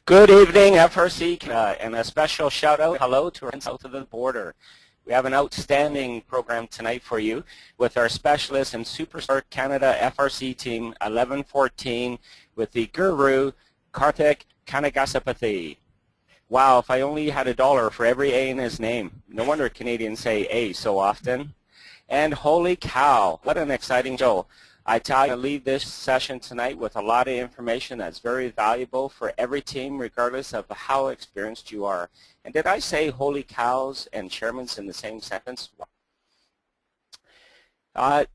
Good evening, FRC, and a special shout out, hello to our friends south of the border. We have an outstanding program tonight for you with our specialist and Superstar Canada FRC team 1114 with the guru, Karthik Kanagasabapathy. Wow, if I only had $1 for every A in his name. No wonder Canadians say A so often. And holy cow, what an exciting show. I tell you, I leave this session tonight with a lot of information that's very valuable for every team, regardless of how experienced you are. And did I say holy cows and chairmans in the same sentence? At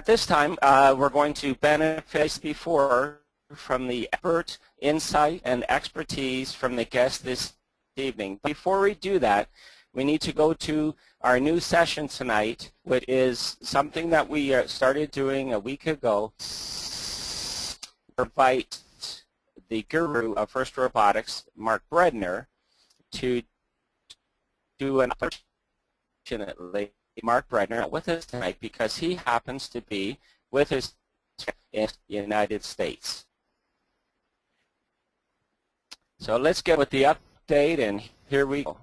this time, we're going to benefit before from the expert insight and expertise from the guest this evening. Before we do that, we need to go to our new session tonight, which is something that we started doing a week ago. Invite the guru of First Robotics, Mark Bredner, to do an opportunity. Mark Bredner with us tonight because he happens to be with us in the United States. So let's get with the update, and here we go.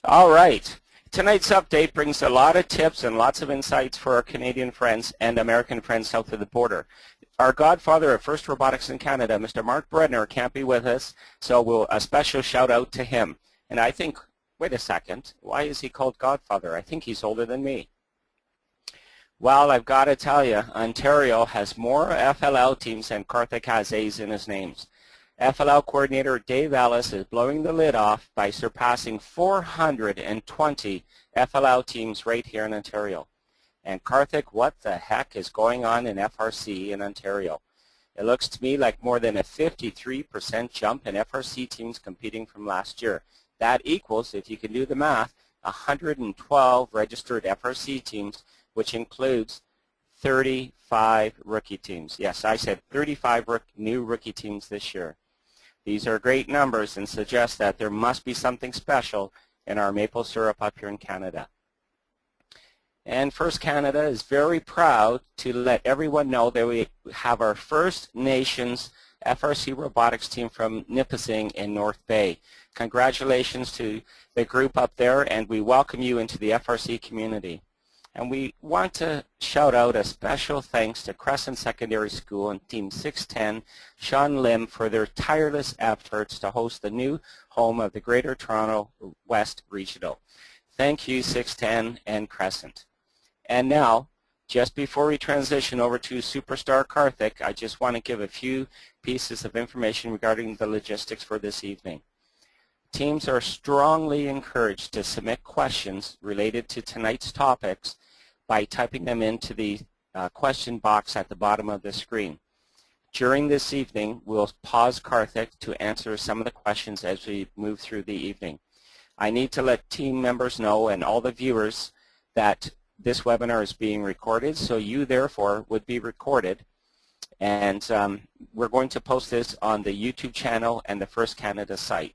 All right. Tonight's update brings a lot of tips and lots of insights for our Canadian friends and American friends south of the border. Our godfather of First Robotics in Canada, Mr. Mark Bredner, can't be with us, so a special shout out to him. And I think, wait a second, why is he called godfather? I think he's older than me. Well, I've got to tell you, Ontario has more FLL teams than Karthik has A's in his names. FLL coordinator Dave Ellis is blowing the lid off by surpassing 420 FLL teams right here in Ontario. And Karthik, what the heck is going on in FRC in Ontario? It looks to me like more than a 53% jump in FRC teams competing from last year. That equals, if you can do the math, 112 registered FRC teams, which includes 35 rookie teams. Yes, I said 35 new rookie teams this year. These are great numbers and suggest that there must be something special in our maple syrup up here in Canada. And First Canada is very proud to let everyone know that we have our First Nations FRC robotics team from Nipissing in North Bay. Congratulations to the group up there, and we welcome you into the FRC community. And we want to shout out a special thanks to Crescent Secondary School and Team 610, Sean Lim, for their tireless efforts to host the new home of the Greater Toronto West Regional. Thank you, 610 and Crescent. And now, just before we transition over to Superstar Karthik, I just want to give a few pieces of information regarding the logistics for this evening. Teams are strongly encouraged to submit questions related to tonight's topics by typing them into the question box at the bottom of the screen. During this evening, we'll pause Karthik to answer some of the questions as we move through the evening. I need to let team members know and all the viewers that this webinar is being recorded, so you therefore would be recorded. And we're going to post this on the YouTube channel and the First Canada site.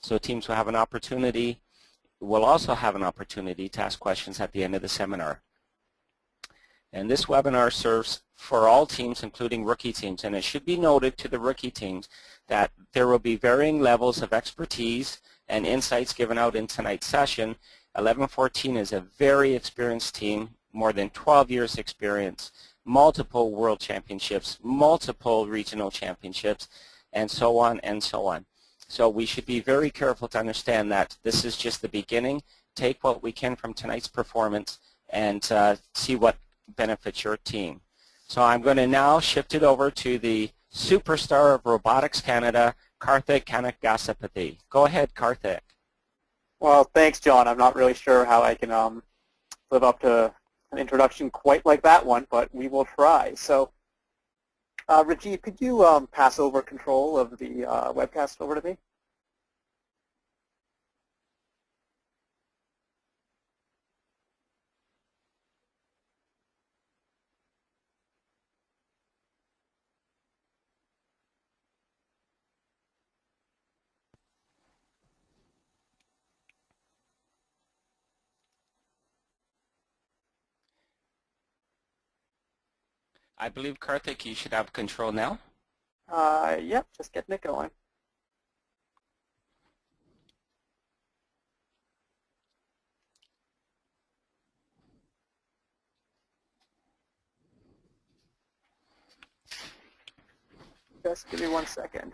So teams will have an opportunity, will also have an opportunity to ask questions at the end of the seminar. And this webinar serves for all teams, including rookie teams. And it should be noted to the rookie teams that there will be varying levels of expertise and insights given out in tonight's session. 1114 is a very experienced team, more than 12 years experience, multiple world championships, multiple regional championships, and so on and so on. So we should be very careful to understand that this is just the beginning. Take what we can from tonight's performance and see what benefits your team. So I'm going to now shift it over to the superstar of Robotics Canada, Karthik Kanagasabapathy. Go ahead, Karthik. Well, thanks, John. I'm not really sure how I can live up to an introduction quite like that one, but we will try. So, Rajiv, could you pass over control of the webcast over to me? I believe, Karthik, you should have control now. Yep, just getting it going. Just give me 1 second.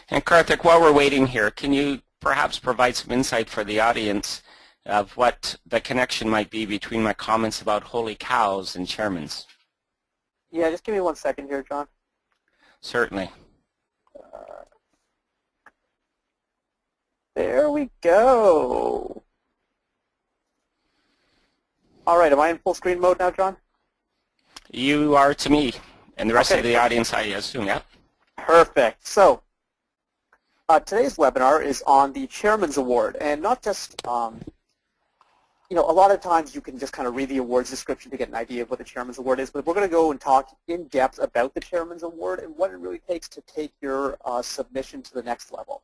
And Karthik, while we're waiting here, can you perhaps provide some insight for the audience of what the connection might be between my comments about holy cows and chairmans? Yeah, just give me 1 second here, John. Certainly. There we go. All right, am I in full screen mode now, John? You are to me, and the rest Okay. of the audience, I assume, yeah? Perfect. So today's webinar is on the Chairman's Award, and not just, a lot of times you can just kind of read the awards description to get an idea of what the Chairman's Award is, but we're going to go and talk in depth about the Chairman's Award and what it really takes to take your submission to the next level.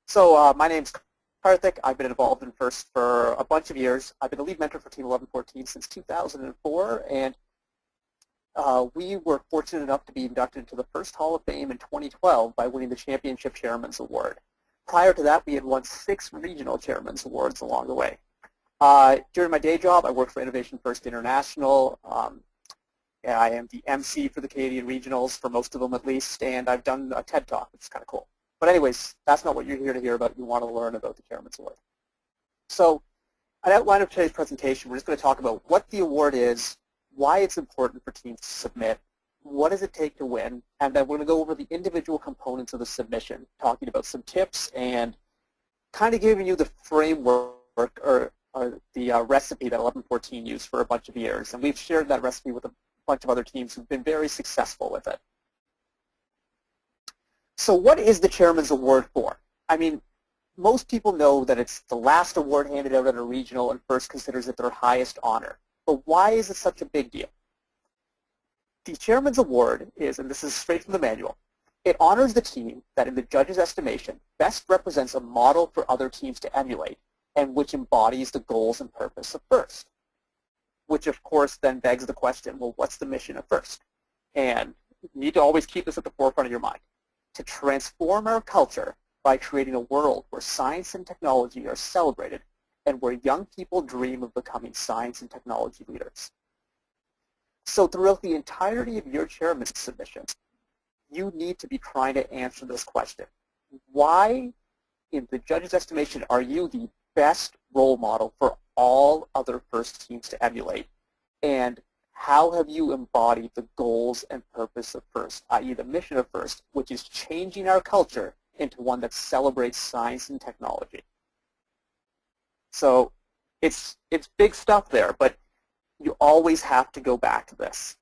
So my name's Karthik. I've been involved in FIRST for a bunch of years. I've been a lead mentor for Team 1114 since 2004, and we were fortunate enough to be inducted into the FIRST Hall of Fame in 2012 by winning the Championship Chairman's Award. Prior to that, we had won 6 regional Chairman's Awards along the way. During my day job, I worked for Innovation First International. Yeah, I am the MC for the Canadian Regionals, for most of them at least, and I've done a TED Talk, which is kind of cool. But anyways, that's not what you're here to hear about. You want to learn about the Chairman's Award. So an outline of today's presentation, we're just going to talk about what the award is, why it's important for teams to submit, what does it take to win, and then we're going to go over the individual components of the submission, talking about some tips and kind of giving you the framework or the recipe that 1114 used for a bunch of years. And we've shared that recipe with a bunch of other teams who've been very successful with it. So what is the Chairman's Award for? I mean, most people know that it's the last award handed out at a regional, and FIRST considers it their highest honor. But why is it such a big deal? The Chairman's Award is, and this is straight from the manual, it honors the team that in the judge's estimation best represents a model for other teams to emulate and which embodies the goals and purpose of FIRST. Which of course then begs the question, well, what's the mission of FIRST? And you need to always keep this at the forefront of your mind. To transform our culture by creating a world where science and technology are celebrated and where young people dream of becoming science and technology leaders. So throughout the entirety of your chairman's submission, you need to be trying to answer this question. Why, in the judge's estimation, are you the best role model for all other FIRST teams to emulate? And how have you embodied the goals and purpose of FIRST, i.e. the mission of FIRST, which is changing our culture into one that celebrates science and technology? So it's big stuff there, but you always have to go back to this.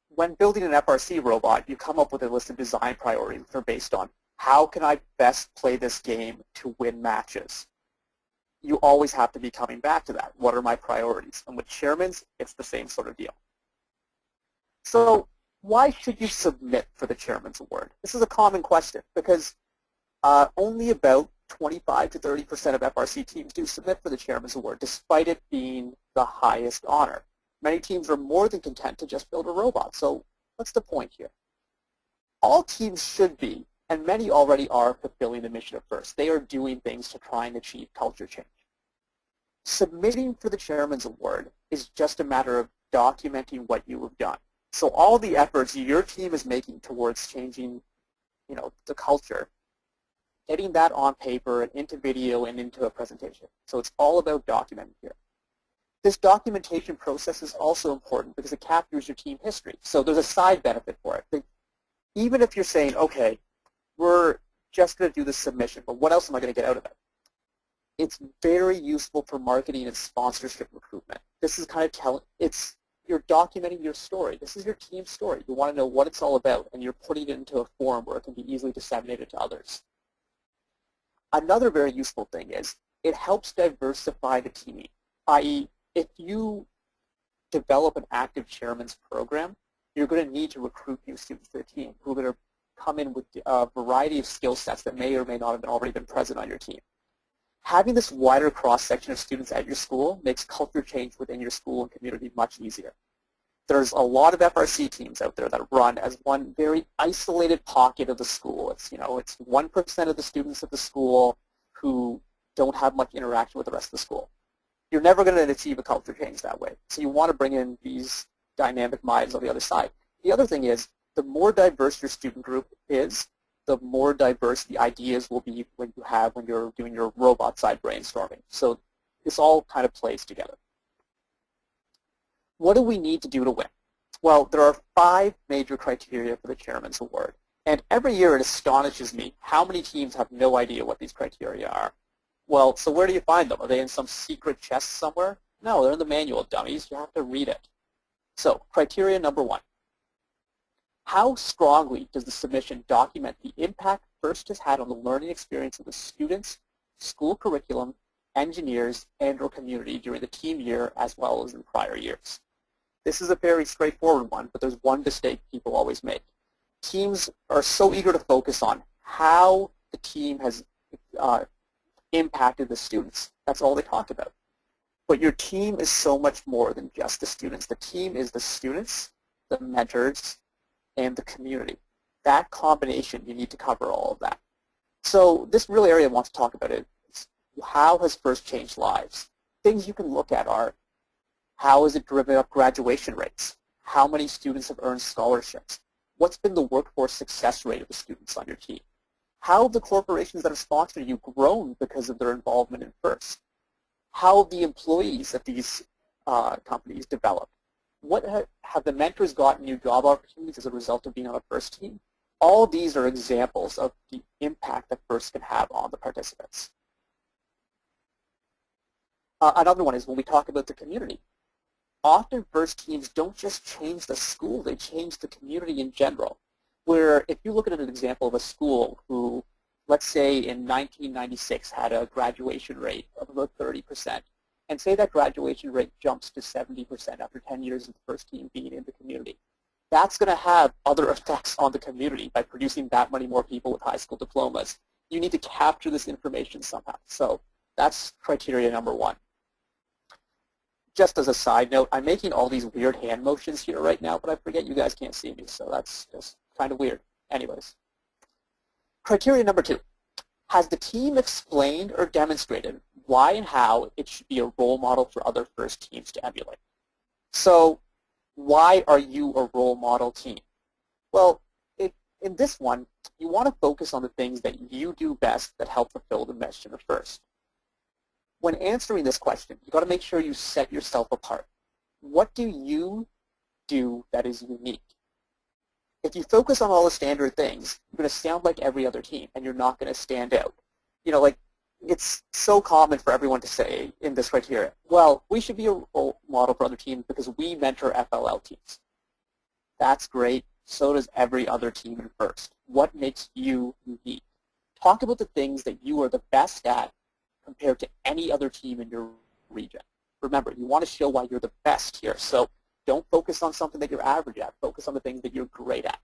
When building an FRC robot, you come up with a list of design priorities that are based on how can I best play this game to win matches? You always have to be coming back to that. What are my priorities? And with chairmans, it's the same sort of deal. So why should you submit for the Chairman's Award? This is a common question because only about 25 to 30% of FRC teams do submit for the Chairman's Award, despite it being the highest honor. Many teams are more than content to just build a robot. So what's the point here? All teams should be, and many already are, fulfilling the mission of FIRST. They are doing things to try and achieve culture change. Submitting for the Chairman's Award is just a matter of documenting what you have done. So all the efforts your team is making towards changing, the culture, getting that on paper and into video and into a presentation. So it's all about documenting here. This documentation process is also important because it captures your team history. So there's a side benefit for it. Even if you're saying, okay, we're just going to do the submission, but what else am I going to get out of it? It's very useful for marketing and sponsorship recruitment. This is kind of you're documenting your story. This is your team's story. You want to know what it's all about, and you're putting it into a form where it can be easily disseminated to others. Another very useful thing is it helps diversify the team, i.e., if you develop an active chairman's program, you're going to need to recruit new students to the team who are going to come in with a variety of skill sets that may or may not have already been present on your team. Having this wider cross-section of students at your school makes culture change within your school and community much easier. there's a lot of FRC teams out there that run as one very isolated pocket of the school. It's, it's 1% of the students of the school who don't have much interaction with the rest of the school. You're never going to achieve a culture change that way. So you want to bring in these dynamic minds on the other side. The other thing is, the more diverse your student group is, the more diverse the ideas will be when you're doing your robot side brainstorming. So this all kind of plays together. What do we need to do to win? Well, there are 5 major criteria for the Chairman's Award. And every year it astonishes me how many teams have no idea what these criteria are. Well, so where do you find them? Are they in some secret chest somewhere? No, they're in the manual, dummies. You have to read it. So, criteria number 1. How strongly does the submission document the impact FIRST has had on the learning experience of the students, school curriculum, engineers, and or community during the team year as well as in prior years? This is a very straightforward one, but there's one mistake people always make. Teams are so eager to focus on how the team has impacted the students. That's all they talk about. But your team is so much more than just the students. The team is the students, the mentors, and the community. That combination, you need to cover all of that. So this real area I want to talk about is how has FIRST changed lives? Things you can look at are, how has it driven up graduation rates? How many students have earned scholarships? What's been the workforce success rate of the students on your team? How have the corporations that have sponsored you grown because of their involvement in FIRST? How have the employees at these companies developed? What have the mentors gotten new job opportunities as a result of being on a FIRST team? All these are examples of the impact that FIRST can have on the participants. Another one is when we talk about the community. Often FIRST teams don't just change the school, they change the community in general. Where if you look at an example of a school who, let's say in 1996 had a graduation rate of about 30%, and say that graduation rate jumps to 70% after 10 years of the FIRST team being in the community. That's going to have other effects on the community by producing that many more people with high school diplomas. You need to capture this information somehow. So that's criteria number 1. Just as a side note, I'm making all these weird hand motions here right now, but I forget you guys can't see me, so that's just kind of weird. Anyways. Criteria number 2. Has the team explained or demonstrated why and how it should be a role model for other FIRST teams to emulate? So why are you a role model team? Well, in this one, you want to focus on the things that you do best that help fulfill the mission of FIRST. When answering this question, you've got to make sure you set yourself apart. What do you do that is unique? If you focus on all the standard things, you're going to sound like every other team, and you're not going to stand out. Like, it's so common for everyone to say in this criteria, well, we should be a role model for other teams because we mentor FLL teams. That's great. So does every other team in FIRST. What makes you unique? Talk about the things that you are the best at compared to any other team in your region. Remember, you want to show why you're the best here. So don't focus on something that you're average at. Focus on the things that you're great at.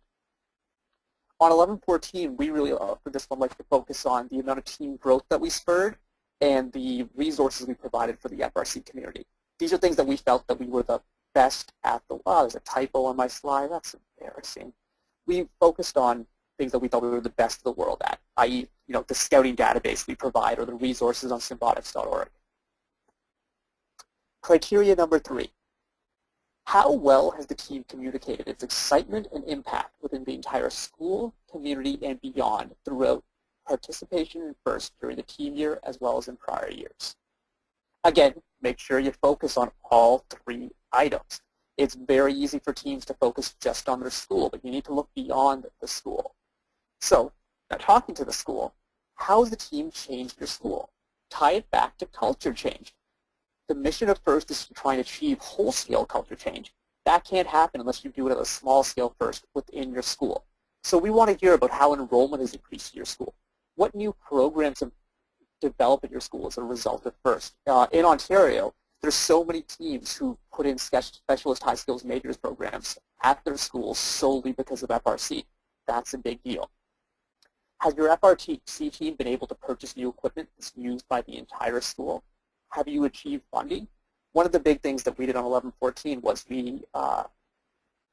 On 1114, we really, for this one, like to focus on the amount of team growth that we spurred and the resources we provided for the FRC community. These are things that we felt that we were the best at. There's a typo on my slide. That's embarrassing. We focused on things that we thought we were the best in the world at, i.e., the scouting database we provide or the resources on symbotics.org. Criteria number 3. How well has the team communicated its excitement and impact within the entire school, community, and beyond throughout participation in FIRST during the team year as well as in prior years? Again, make sure you focus on all 3 items. It's very easy for teams to focus just on their school, but you need to look beyond the school. So, now talking to the school, how has the team changed your school? Tie it back to culture change. The mission of FIRST is to try and achieve whole-scale culture change. That can't happen unless you do it at a small scale first within your school. So we want to hear about how enrollment has increased in your school. What new programs have developed in your school as a result of FIRST? In Ontario, there's so many teams who put in specialist high skills majors programs at their schools solely because of FRC. That's a big deal. Has your FRC team been able to purchase new equipment that's used by the entire school? Have you achieved funding? One of the big things that we did on 1114 was we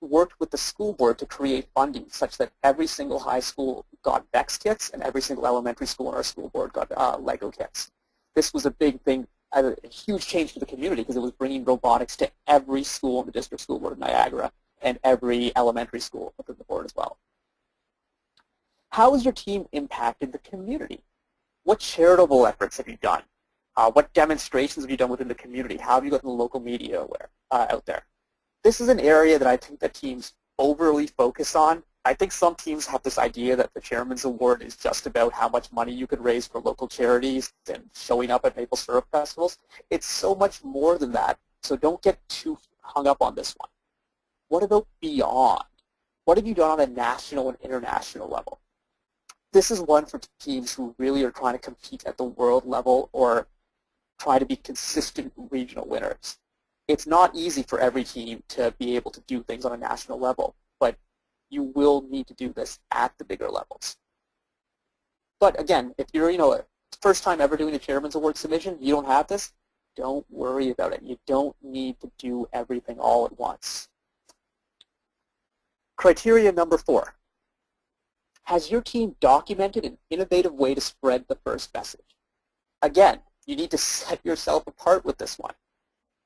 worked with the school board to create funding such that every single high school got Bex kits and every single elementary school in our school board got Lego kits. This was a big thing, a huge change for the community because it was bringing robotics to every school in the district school board of Niagara and every elementary school within the board as well. How has your team impacted the community? What charitable efforts have you done? What demonstrations have you done within the community? How have you gotten the local media out there? This is an area that I think that teams overly focus on. I think some teams have this idea that the Chairman's Award is just about how much money you could raise for local charities and showing up at maple syrup festivals. It's so much more than that, so don't get too hung up on this one. What about beyond? What have you done on a national and international level? This is one for teams who really are trying to compete at the world level or try to be consistent regional winners. It's not easy for every team to be able to do things on a national level, but you will need to do this at the bigger levels. But again, if you're first time ever doing a Chairman's Award submission, you don't have this, don't worry about it. You don't need to do everything all at once. Criteria number 4. Has your team documented an innovative way to spread the first message? Again, you need to set yourself apart with this one.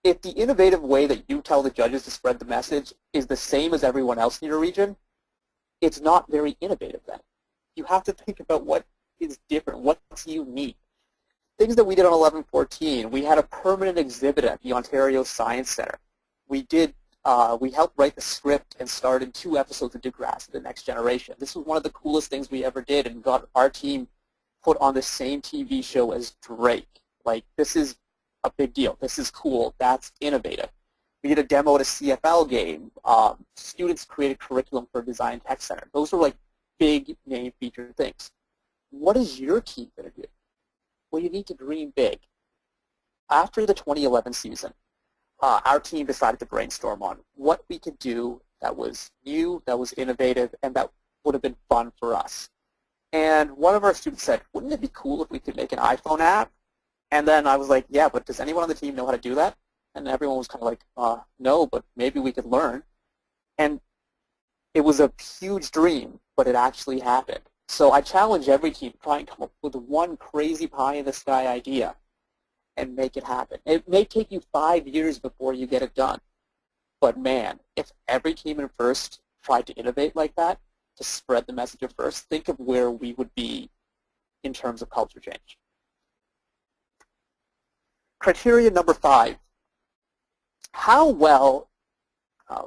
If the innovative way that you tell the judges to spread the message is the same as everyone else in your region, it's not very innovative then. You have to think about what is different, what's unique. Things that we did on 11/14, we had a permanent exhibit at the Ontario Science Centre. We helped write the script and starred in 2 episodes of Degrassi, The Next Generation. This was one of the coolest things we ever did and got our team put on the same TV show as Drake. Like, this is a big deal. This is cool. That's innovative. We did a demo at a CFL game. Students created curriculum for Design Tech Center. Those were like big name feature things. What is your team going to do? Well, you need to dream big. After the 2011 season, our team decided to brainstorm on what we could do that was new, that was innovative, and that would have been fun for us. And one of our students said, wouldn't it be cool if we could make an iPhone app? And then I was like, yeah, but does anyone on the team know how to do that? And everyone was kind of like, no, but maybe we could learn. And it was a huge dream, but it actually happened. So I challenge every team to try and come up with one crazy pie-in-the-sky idea and make it happen. It may take you 5 years before you get it done. But man, if every team in FIRST tried to innovate like that, to spread the message of FIRST, think of where we would be in terms of culture change. Criteria number 5. How well,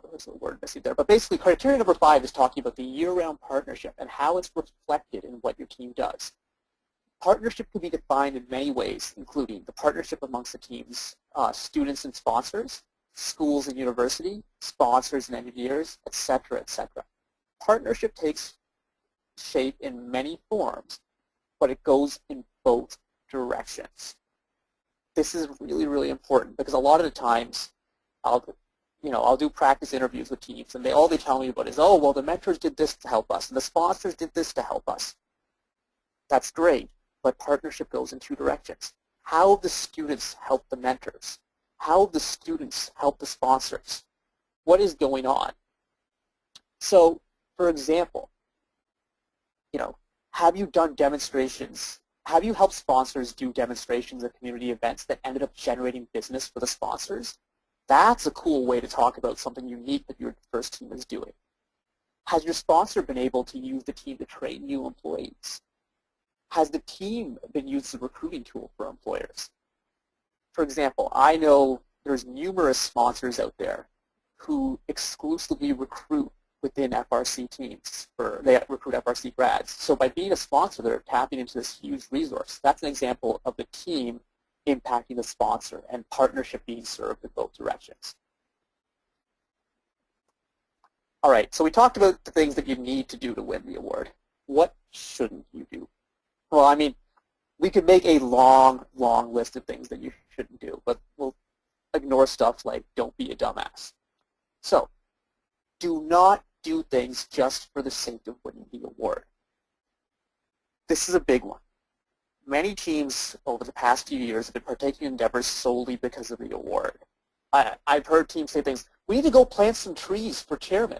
there's a word missing there, but basically criteria number 5 is talking about the year-round partnership and how it's reflected in what your team does. Partnership can be defined in many ways, including the partnership amongst the team's students and sponsors, schools and university, sponsors and engineers, etc., etc. Partnership takes shape in many forms, but it goes in both directions. This is really, really important because a lot of the times I'll do practice interviews with teams and all they tell me about is, oh, well, the mentors did this to help us and the sponsors did this to help us. That's great, but partnership goes in 2 directions. How have the students help the mentors? How have the students help the sponsors? What is going on? So, for example, have you done demonstrations? Have you helped sponsors do demonstrations at community events that ended up generating business for the sponsors? That's a cool way to talk about something unique that your FIRST team is doing. Has your sponsor been able to use the team to train new employees? Has the team been used as a recruiting tool for employers? For example, I know there's numerous sponsors out there who exclusively recruit within FRC teams. They recruit FRC grads. So by being a sponsor, they're tapping into this huge resource. That's an example of the team impacting the sponsor and partnership being served in both directions. All right, so we talked about the things that you need to do to win the award. What shouldn't you do? Well, I mean, we could make a long, long list of things that you shouldn't do, but we'll ignore stuff like don't be a dumbass. So, do not do things just for the sake of winning the award. This is a big one. Many teams over the past few years have been partaking in endeavors solely because of the award. I've heard teams say things, We need to go plant some trees for chairmen.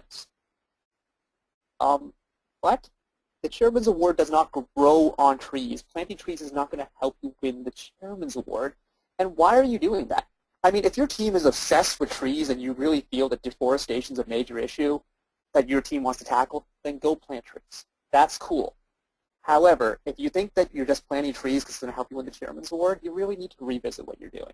What? The Chairman's Award does not grow on trees. Planting trees is not going to help you win the Chairman's Award. And why are you doing that? I mean, if your team is obsessed with trees and you really feel that deforestation is a major issue that your team wants to tackle, then go plant trees. That's cool. However, if you think that you're just planting trees because it's going to help you win the Chairman's Award, you really need to revisit what you're doing.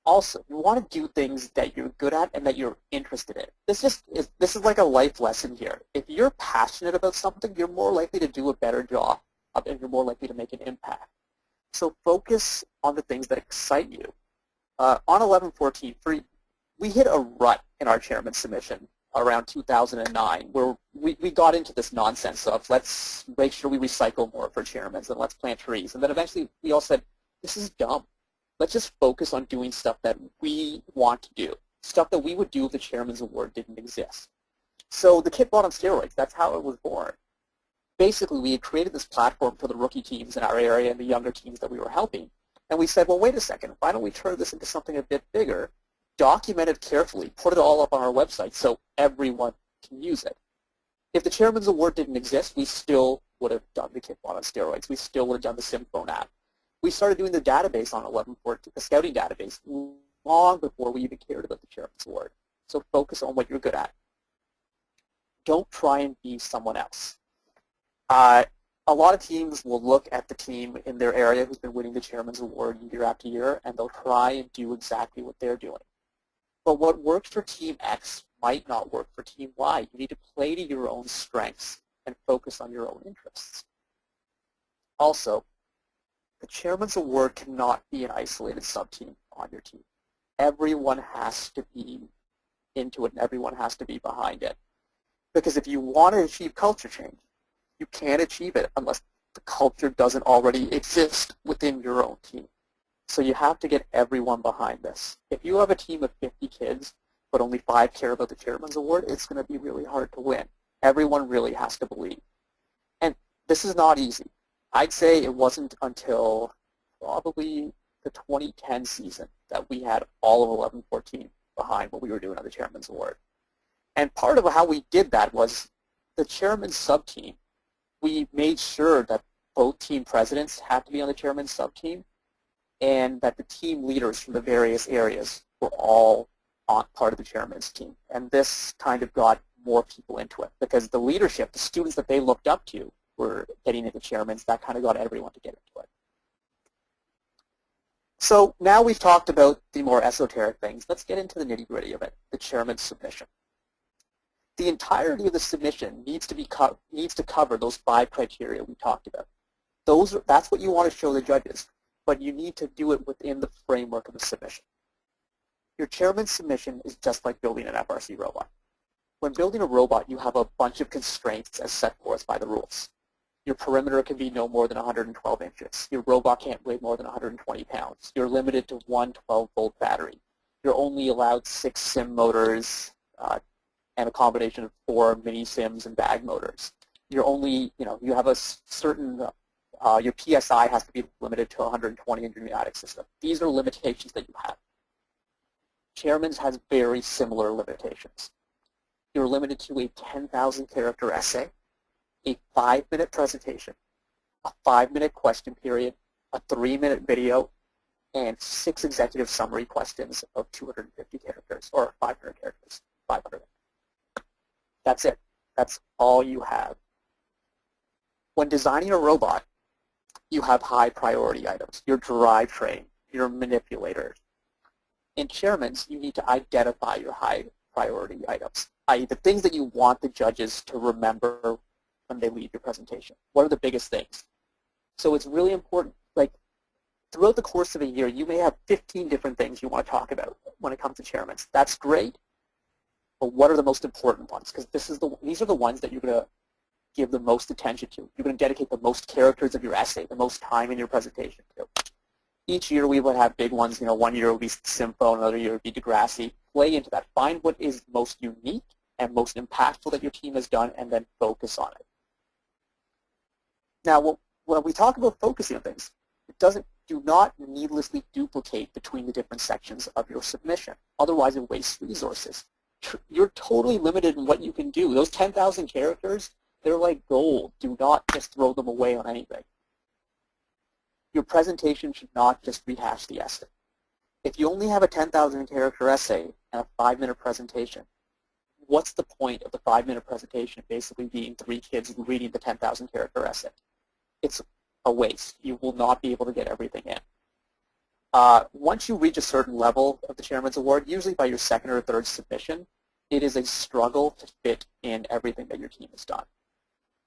Also, you want to do things that you're good at and that you're interested in. This is like a life lesson here. If you're passionate about something, you're more likely to do a better job and you're more likely to make an impact. So focus on the things that excite you. On 11-14, we hit a rut in our chairman's submission around 2009 where we got into this nonsense of let's make sure we recycle more for chairmen and let's plant trees. And then eventually we all said, this is dumb. Let's just focus on doing stuff that we want to do, stuff that we would do if the Chairman's Award didn't exist. So the kit bought on steroids, that's how it was born. Basically, we had created this platform for the rookie teams in our area and the younger teams that we were helping. And we said, well, wait a second, why don't we turn this into something a bit bigger, document it carefully, put it all up on our website so everyone can use it. If the Chairman's Award didn't exist, we still would have done the kit bought on steroids. We still would have done the SimPhone app. We started doing the database on 11-14, the scouting database, long before we even cared about the Chairman's Award. So focus on what you're good at. Don't try and be someone else. A lot of teams will look at the team in their area who's been winning the Chairman's Award year after year, and they'll try and do exactly what they're doing. But what works for Team X might not work for Team Y. You need to play to your own strengths and focus on your own interests. Also, the Chairman's Award cannot be an isolated sub-team on your team. Everyone has to be into it and everyone has to be behind it. Because if you want to achieve culture change, you can't achieve it unless the culture doesn't already exist within your own team. So you have to get everyone behind this. If you have a team of 50 kids, but only 5 care about the Chairman's Award, it's going to be really hard to win. Everyone really has to believe. And this is not easy. I'd say it wasn't until probably the 2010 season that we had all of 11-14 behind what we were doing on the Chairman's Award. And part of how we did that was the Chairman's sub-team. We made sure that both team presidents had to be on the Chairman's sub-team and that the team leaders from the various areas were all on part of the Chairman's team. And this kind of got more people into it because the leadership, the students that they looked up to, were getting into chairmans. That kind of got everyone to get into it. So now we've talked about the more esoteric things. Let's get into the nitty-gritty of it, the chairman's submission. The entirety of the submission needs to cover those 5 criteria we talked about. That's what you want to show the judges, but you need to do it within the framework of the submission. Your chairman's submission is just like building an FRC robot. When building a robot, you have a bunch of constraints as set forth by the rules. Your perimeter can be no more than 112 inches. Your robot can't weigh more than 120 pounds. You're limited to one 12-volt battery. You're only allowed 6 sim motors and a combination of 4 mini sims and bag motors. You're only, you have a certain, your PSI has to be limited to 120 in your pneumatic system. These are limitations that you have. Chairman's has very similar limitations. You're limited to a 10,000 character essay, a 5-minute presentation, a 5-minute question period, a 3-minute video, and 6 executive summary questions of 250 characters, or 500 characters, 500. That's it. That's all you have. When designing a robot, you have high priority items, your drivetrain, your manipulators. In Chairman's, you need to identify your high priority items, i.e. the things that you want the judges to remember when they leave your presentation. What are the biggest things? So it's really important, like throughout the course of a year, you may have 15 different things you want to talk about when it comes to Chairman's. That's great, but what are the most important ones? Because these are the ones that you're going to give the most attention to. You're going to dedicate the most characters of your essay, the most time in your presentation to. Each year we would have big ones. One year would be SimPhone, another year would be Degrassi. Play into that. Find what is most unique and most impactful that your team has done, and then focus on it. Now, when we talk about focusing on things, it doesn't do not needlessly duplicate between the different sections of your submission. Otherwise, it wastes resources. You're totally limited in what you can do. Those 10,000 characters, they're like gold. Do not just throw them away on anything. Your presentation should not just rehash the essay. If you only have a 10,000 character essay and a 5-minute presentation, what's the point of the 5-minute presentation basically being 3 kids reading the 10,000 character essay? It's a waste. You will not be able to get everything in. Once you reach a certain level of the Chairman's Award, usually by your 2nd or 3rd submission, it is a struggle to fit in everything that your team has done.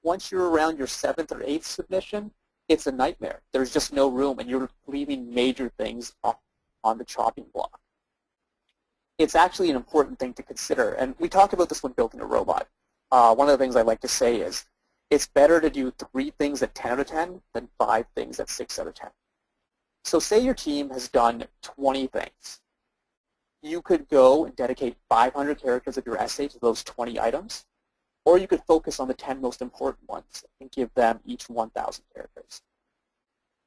Once you're around your 7th or 8th submission, it's a nightmare. There's just no room, and you're leaving major things on the chopping block. It's actually an important thing to consider, and we talk about this when building a robot. One of the things I like to say is it's better to do 3 things at 10 out of 10 than 5 things at 6 out of 10. So say your team has done 20 things. You could go and dedicate 500 characters of your essay to those 20 items, or you could focus on the 10 most important ones and give them each 1,000 characters.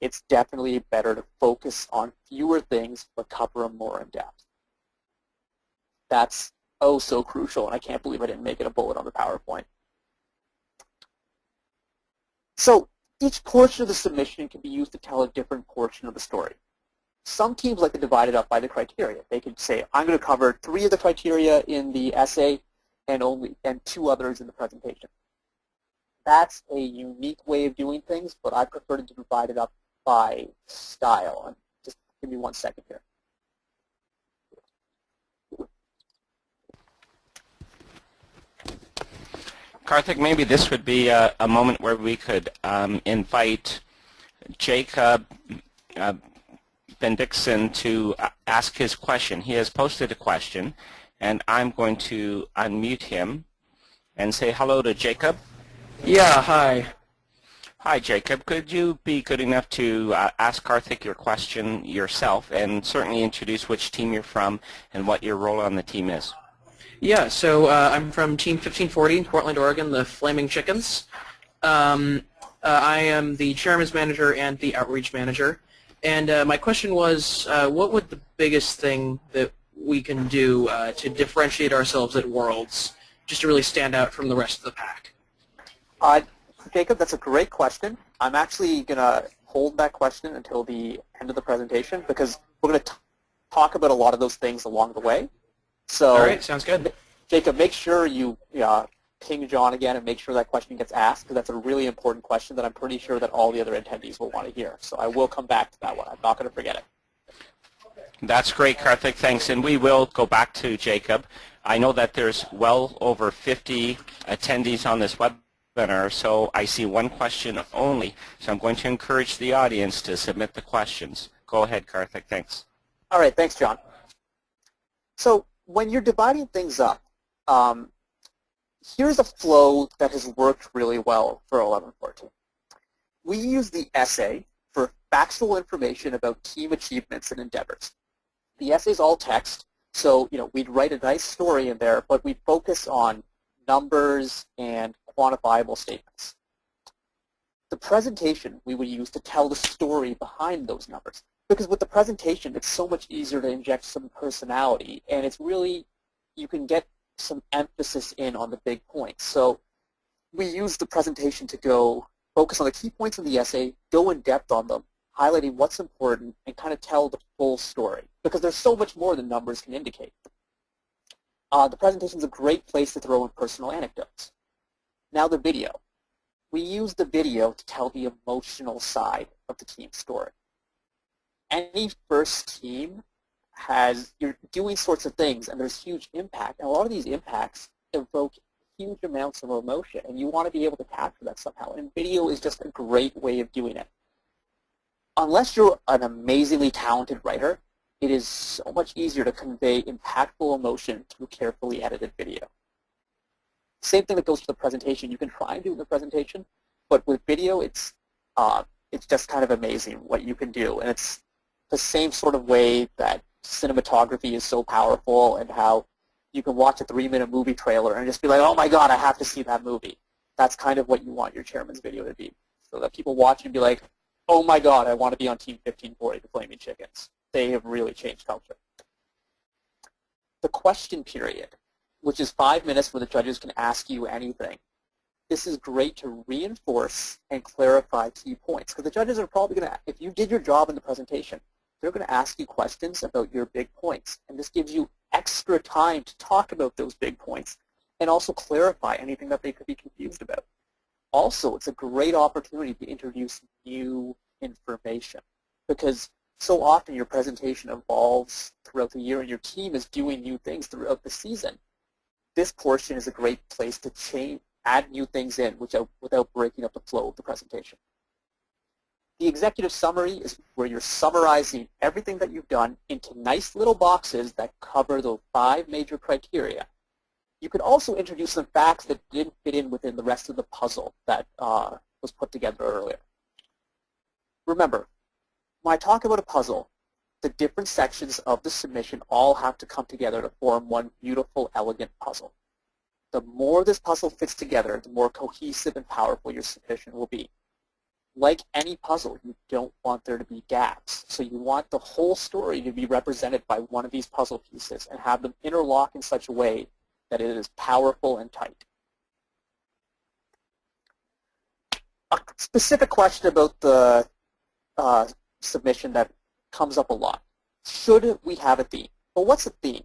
It's definitely better to focus on fewer things but cover them more in depth. That's oh so crucial, and I can't believe I didn't make it a bullet on the PowerPoint. So each portion of the submission can be used to tell a different portion of the story. Some teams like to divide it up by the criteria. They could say, I'm going to cover 3 of the criteria in the essay and 2 others in the presentation. That's a unique way of doing things, but I prefer to divide it up by style. And just give me 1 second here. Karthik, maybe this would be a moment where we could invite Jacob Bendixson to ask his question. He has posted a question, and I'm going to unmute him and say hello to Jacob. Yeah, hi. Hi, Jacob. Could you be good enough to ask Karthik your question yourself, and certainly introduce which team you're from and what your role on the team is? Yeah, so I'm from Team 1540 in Portland, Oregon, the Flaming Chickens. I am the Chairman's Manager and the Outreach Manager. And my question was, what would the biggest thing that we can do to differentiate ourselves at Worlds, just to really stand out from the rest of the pack? Jacob, that's a great question. I'm actually going to hold that question until the end of the presentation because we're going to talk about a lot of those things along the way. So, all right, sounds good. Jacob, make sure you ping John again and make sure that question gets asked because that's a really important question that I'm pretty sure that all the other attendees will want to hear. So I will come back to that one. I'm not going to forget it. That's great, Karthik. Thanks. And we will go back to Jacob. I know that there's well over 50 attendees on this webinar, so I see 1 question only. So I'm going to encourage the audience to submit the questions. Go ahead, Karthik. Thanks. All right. Thanks, John. So when you're dividing things up, here's a flow that has worked really well for 1114. We use the essay for factual information about team achievements and endeavors. The essay is all text, so we'd write a nice story in there, but we focus on numbers and quantifiable statements. The presentation we would use to tell the story behind those numbers. Because with the presentation, it's so much easier to inject some personality, and it's really, you can get some emphasis in on the big points. So we use the presentation to go focus on the key points in the essay, go in depth on them, highlighting what's important, and kind of tell the full story. Because there's so much more than numbers can indicate. The presentation is a great place to throw in personal anecdotes. Now the video. We use the video to tell the emotional side of the team story. Any first team you're doing sorts of things and there's huge impact, and a lot of these impacts evoke huge amounts of emotion, and you want to be able to capture that somehow, and video is just a great way of doing it. Unless you're an amazingly talented writer, it is so much easier to convey impactful emotion through carefully edited video. Same thing that goes for the presentation. You can try and do in the presentation, but with video, it's just kind of amazing what you can do, and it's the same sort of way that cinematography is so powerful, and how you can watch a 3-minute movie trailer and just be like, oh my god, I have to see that movie. That's kind of what you want your chairman's video to be. So that people watch and be like, oh my God, I want to be on Team 1540, the Flaming Chickens. They have really changed culture. The question period, which is 5 minutes where the judges can ask you anything. This is great to reinforce and clarify key points, because the judges are probably going to, if you did your job in the presentation, they're going to ask you questions about your big points, and this gives you extra time to talk about those big points and also clarify anything that they could be confused about. Also, it's a great opportunity to introduce new information, because so often your presentation evolves throughout the year and your team is doing new things throughout the season. This portion is a great place to add new things in without breaking up the flow of the presentation. The executive summary is where you're summarizing everything that you've done into nice little boxes that cover the 5 major criteria. You could also introduce some facts that didn't fit in within the rest of the puzzle that was put together earlier. Remember, when I talk about a puzzle, the different sections of the submission all have to come together to form one beautiful, elegant puzzle. The more this puzzle fits together, the more cohesive and powerful your submission will be. Like any puzzle, you don't want there to be gaps. So you want the whole story to be represented by one of these puzzle pieces and have them interlock in such a way that it is powerful and tight. A specific question about the submission that comes up a lot. Should we have a theme? Well, what's a theme?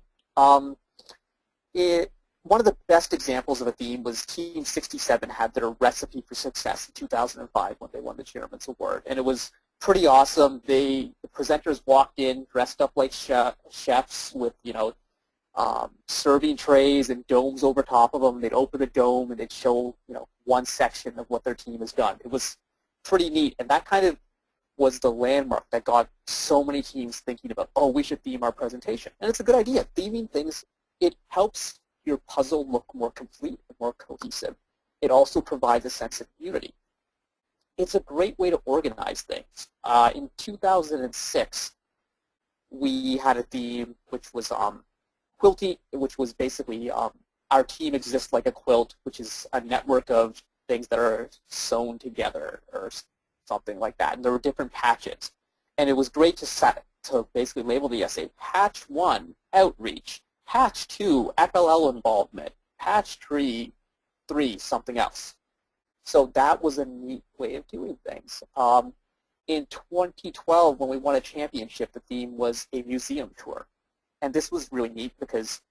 One of the best examples of a theme was Team 67 had their recipe for success in 2005 when they won the Chairman's Award, and it was pretty awesome. The presenters walked in dressed up like chefs with, serving trays and domes over top of them. They'd open the dome and they'd show, one section of what their team has done. It was pretty neat, and that kind of was the landmark that got so many teams thinking about, oh, we should theme our presentation. And it's a good idea. Theming things, it helps your puzzle look more complete and more cohesive. It also provides a sense of unity. It's a great way to organize things. In 2006, we had a theme which was quilting, which was basically our team exists like a quilt, which is a network of things that are sewn together or something like that. And there were different patches. And it was great to basically label the essay, Patch 1, Outreach, Patch 2, FLL involvement, Patch 3, something else. So that was a neat way of doing things. In 2012, when we won a championship, the theme was a museum tour. And this was really neat because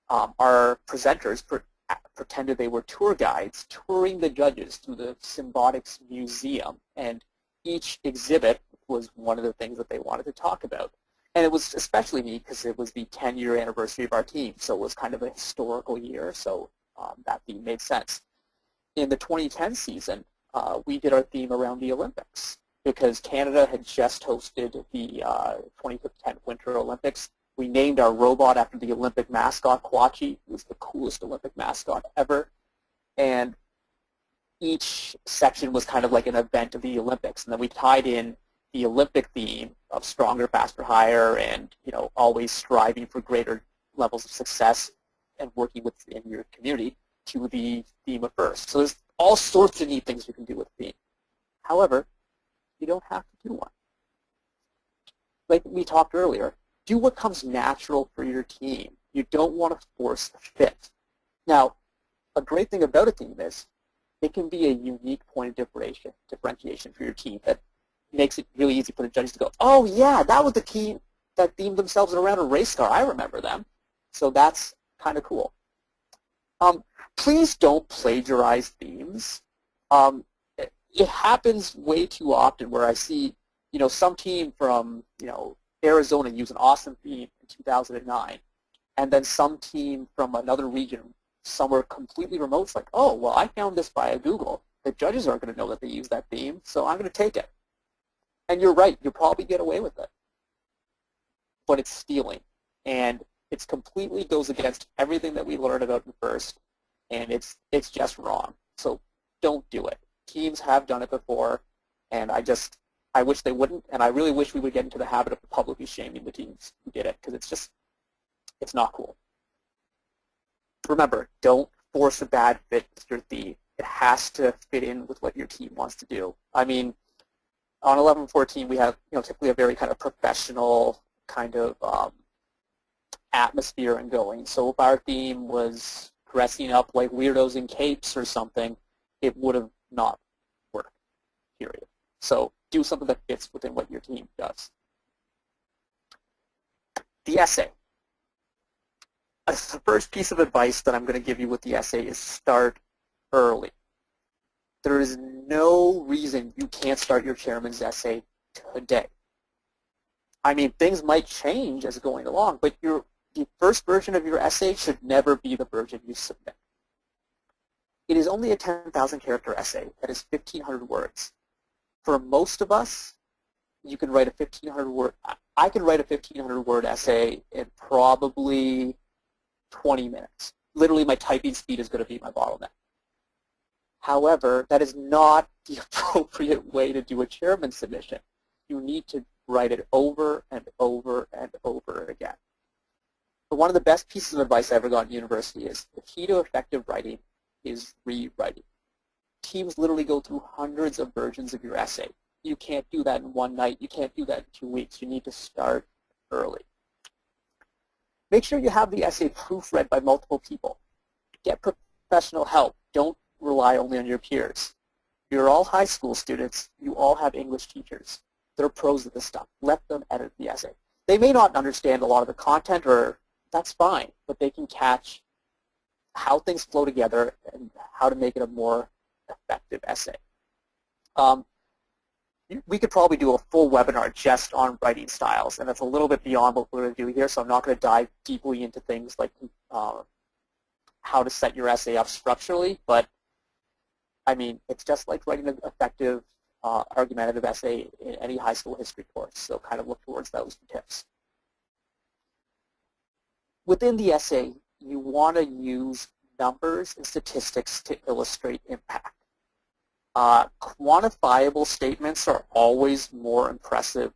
our presenters pretended they were tour guides touring the judges through the Symbotics Museum. And each exhibit was one of the things that they wanted to talk about. And it was especially neat because it was the 10-year anniversary of our team, so it was kind of a historical year, so that theme made sense. In the 2010 season, we did our theme around the Olympics because Canada had just hosted the 2010 Winter Olympics. We named our robot after the Olympic mascot, Kwachi. It was the coolest Olympic mascot ever. And each section was kind of like an event of the Olympics, and then we tied in the Olympic theme of stronger, faster, higher, and always striving for greater levels of success and working within your community to the theme of first. So there's all sorts of neat things you can do with a theme. However, you don't have to do one. Like we talked earlier, do what comes natural for your team. You don't want to force a fit. Now, a great thing about a theme is it can be a unique point of differentiation for your team that makes it really easy for the judges to go, oh yeah, that was the team that themed themselves around a race car. I remember them. So that's kind of cool. Please don't plagiarize themes. It happens way too often where I see, some team from, Arizona use an awesome theme in 2009, and then some team from another region somewhere completely remote is like, oh, well, I found this via Google. The judges aren't going to know that they use that theme, so I'm going to take it. And you're right, you'll probably get away with it. But it's stealing. And it completely goes against everything that we learned about in first, and it's just wrong. So don't do it. Teams have done it before, and I wish they wouldn't, and I really wish we would get into the habit of publicly shaming the teams who did it, because it's not cool. Remember, don't force a bad fit with your theme. It has to fit in with what your team wants to do. I mean, on 11-14, we have typically a very kind of professional kind of atmosphere and going. So if our theme was dressing up like weirdos in capes or something, it would have not worked, period. So do something that fits within what your team does. The essay. The first piece of advice that I'm going to give you with the essay is start early. There is no reason you can't start your chairman's essay today. I mean, things might change as going along, but the first version of your essay should never be the version you submit. It is only a 10,000 character essay that is 1,500 words. For most of us, you can write a 1,500 word. I can write a 1,500 word essay in probably 20 minutes. Literally, my typing speed is going to be my bottleneck. However, that is not the appropriate way to do a chairman's submission. You need to write it over and over and over again. But one of the best pieces of advice I ever got in university is the key to effective writing is rewriting. Teams literally go through hundreds of versions of your essay. You can't do that in one night. You can't do that in 2 weeks. You need to start early. Make sure you have the essay proofread by multiple people. Get professional help. Don't rely only on your peers. You're all high school students. You all have English teachers. They're pros at this stuff. Let them edit the essay. They may not understand a lot of the content, or that's fine, but they can catch how things flow together and how to make it a more effective essay. We could probably do a full webinar just on writing styles, and that's a little bit beyond what we're going to do here, so I'm not going to dive deeply into things like how to set your essay up structurally, but I mean, it's just like writing an effective argumentative essay in any high school history course, so kind of look towards those tips. Within the essay, you want to use numbers and statistics to illustrate impact. Quantifiable statements are always more impressive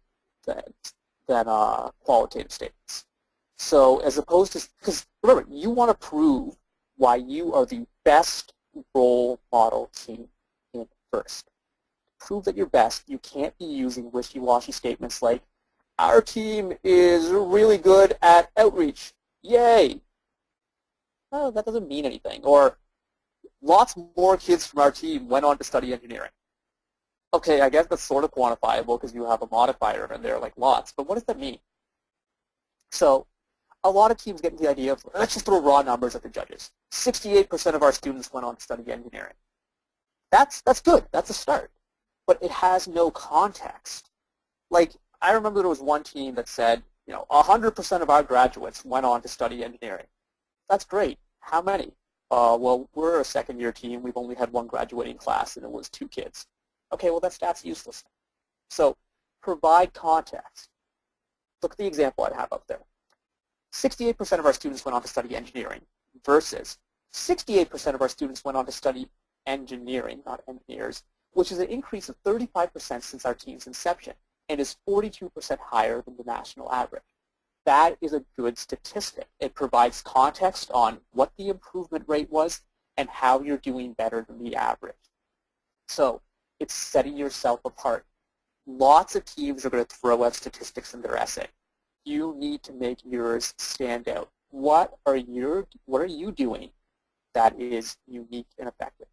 than qualitative statements. So as opposed to, because remember, you want to prove why you are the best role model team in first. To prove that you're best, you can't be using wishy-washy statements like, our team is really good at outreach. Yay! Well, that doesn't mean anything. Or, lots more kids from our team went on to study engineering. Okay, I guess that's sort of quantifiable because you have a modifier in there like lots, but what does that mean? So, a lot of teams get into the idea of, let's just throw raw numbers at the judges. 68% of our students went on to study engineering. That's good. That's a start. But it has no context. Like, I remember there was one team that said, 100% of our graduates went on to study engineering. That's great. How many? Well, we're a second-year team. We've only had one graduating class, and it was 2 kids. Okay, well, that's useless. So provide context. Look at the example I have up there. 68% of our students went on to study engineering versus 68% of our students went on to study engineering, not engineers, which is an increase of 35% since our team's inception and is 42% higher than the national average. That is a good statistic. It provides context on what the improvement rate was and how you're doing better than the average. So it's setting yourself apart. Lots of teams are going to throw out statistics in their essay. You need to make yours stand out. What are you doing that is unique and effective?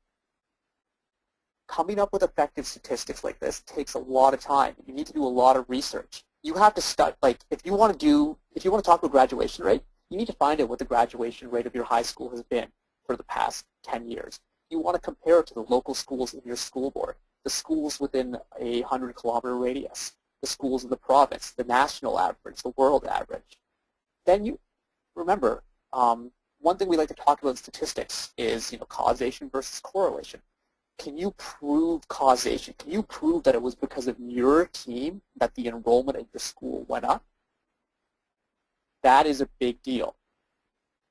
Coming up with effective statistics like this takes a lot of time. You need to do a lot of research. You have to start, like, if you want to talk about graduation rate, you need to find out what the graduation rate of your high school has been for the past 10 years. You want to compare it to the local schools in your school board, the schools within a 100-kilometer radius, the schools in the province, the national average, the world average. Then you remember, one thing we like to talk about in statistics is causation versus correlation. Can you prove causation? Can you prove that it was because of your team that the enrollment at your school went up? That is a big deal.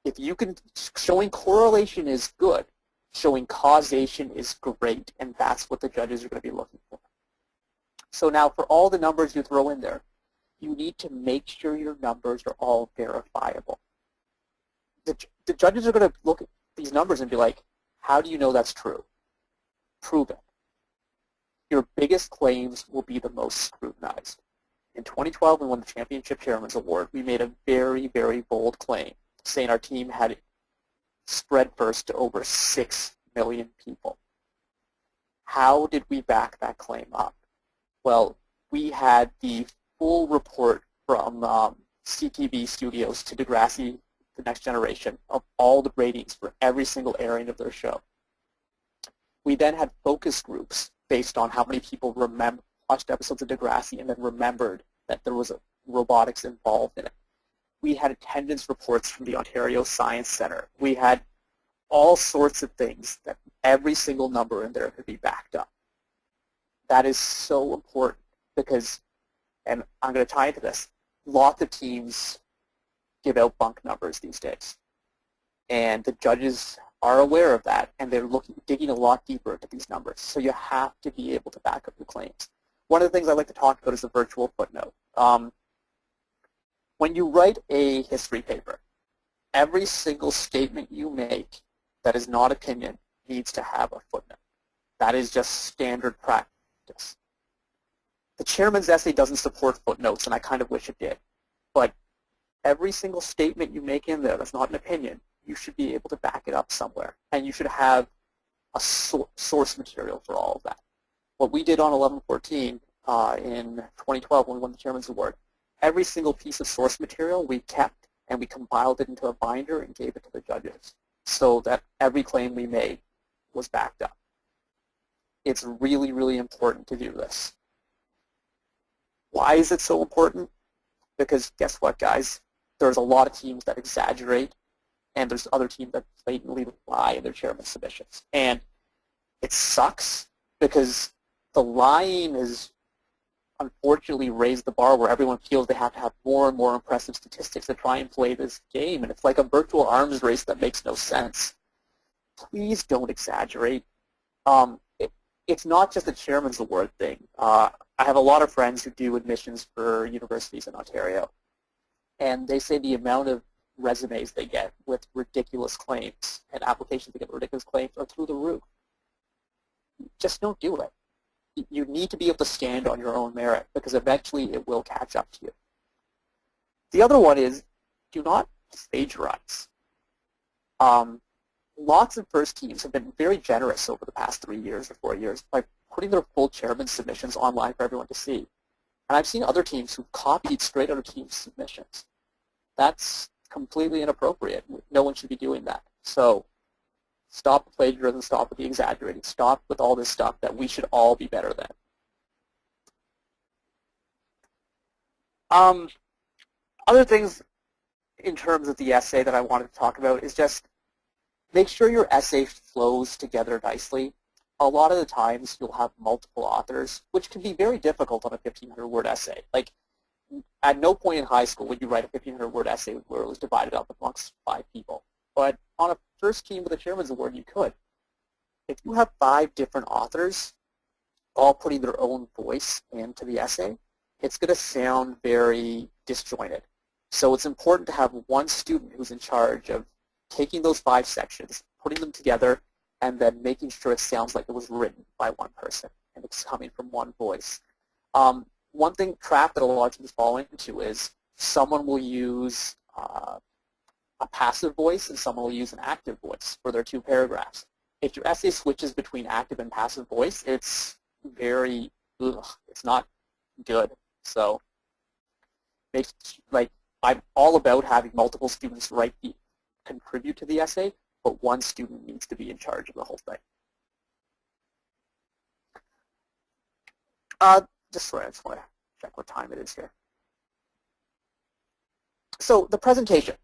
If you can, showing correlation is good. Showing causation is great, and that's what the judges are going to be looking for. So now for all the numbers you throw in there, you need to make sure your numbers are all verifiable. The judges are going to look at these numbers and be like, how do you know that's true? Prove it. your biggest claims will be the most scrutinized. In 2012, we won the Championship Chairman's Award. We made a very, very bold claim, saying our team had spread first to over 6 million people. How did we back that claim up? Well, we had the full report from CTV Studios to Degrassi, The Next Generation, of all the ratings for every single airing of their show. We then had focus groups based on how many people watched episodes of Degrassi and then remembered that there was robotics involved in it. We had attendance reports from the Ontario Science Centre. We had all sorts of things that every single number in there could be backed up. That is so important because, and I'm going to tie into this, lots of teams give out bunk numbers these days. And the judges are aware of that, and they're digging a lot deeper into these numbers. So you have to be able to back up your claims. One of the things I like to talk about is the virtual footnote. When you write a history paper, every single statement you make that is not opinion needs to have a footnote. That is just standard practice. The chairman's essay doesn't support footnotes, and I kind of wish it did. But every single statement you make in there that's not an opinion, you should be able to back it up somewhere. And you should have a source material for all of that. What we did on 11/14 in 2012 when we won the Chairman's Award, every single piece of source material we kept and we compiled it into a binder and gave it to the judges so that every claim we made was backed up. It's really, really important to do this. Why is it so important? Because guess what, guys? There's a lot of teams that exaggerate, and there's other teams that blatantly lie in their chairman's submissions. And it sucks because the lying is unfortunately raised the bar where everyone feels they have to have more and more impressive statistics to try and play this game. And it's like a virtual arms race that makes no sense. Please don't exaggerate. It's not just a Chairman's Award thing. I have a lot of friends who do admissions for universities in Ontario. And they say the amount of resumes they get with ridiculous claims and applications to get ridiculous claims are through the roof. Just don't do it. You need to be able to stand on your own merit because eventually it will catch up to you. The other one is do not plagiarize. Lots of first teams have been very generous over the past 3 years or 4 years by putting their full chairman's submissions online for everyone to see. And I've seen other teams who copied straight out of team submissions. That's completely inappropriate. No one should be doing that. So stop the plagiarism, stop with the exaggerating, stop with all this stuff that we should all be better than. Other things in terms of the essay that I wanted to talk about is just make sure your essay flows together nicely. A lot of the times you'll have multiple authors, which can be very difficult on a 1,500-word essay. Like, at no point in high school would you write a 1,500-word essay where it was divided up amongst 5 people. But on a first team with a Chairman's Award, you could. If you have 5 different authors all putting their own voice into the essay, it's going to sound very disjointed. So it's important to have one student who's in charge of taking those 5 sections, putting them together, and then making sure it sounds like it was written by one person and it's coming from one voice. One trap that a lot of teams fall into is someone will use a passive voice and someone will use an active voice for their 2 paragraphs. If your essay switches between active and passive voice, it's very, it's not good. So I'm all about having multiple students contribute to the essay, but one student needs to be in charge of the whole thing. I just want to check what time it is here. So the presentation.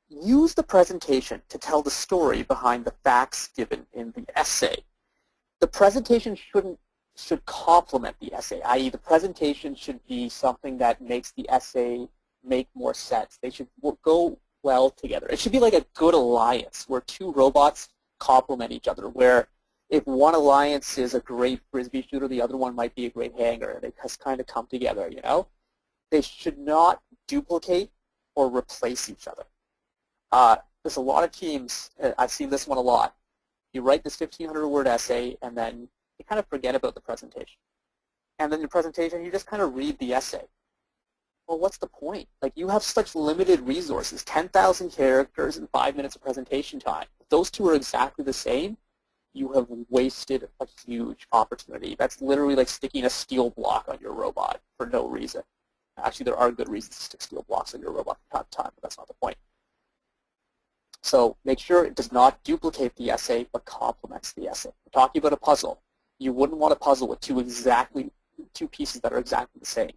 Use the presentation to tell the story behind the facts given in the essay. The presentation should complement the essay, i.e. the presentation should be something that makes the essay make more sense. They should go well together. It should be like a good alliance where 2 robots complement each other, where if one alliance is a great frisbee shooter, the other one might be a great hanger. They just kind of come together, you know? They should not duplicate or replace each other. There's a lot of teams, I've seen this one a lot. You write this 1,500-word essay, and then you kind of forget about the presentation. And then your presentation, you just kind of read the essay. Well, what's the point? Like, you have such limited resources, 10,000 characters and 5 minutes of presentation time. If those two are exactly the same, you have wasted a huge opportunity. That's literally like sticking a steel block on your robot for no reason. Actually, there are good reasons to stick steel blocks on your robot from time to time, but that's not the point. So make sure it does not duplicate the essay, but complements the essay. We're talking about a puzzle. You wouldn't want a puzzle with two pieces that are exactly the same.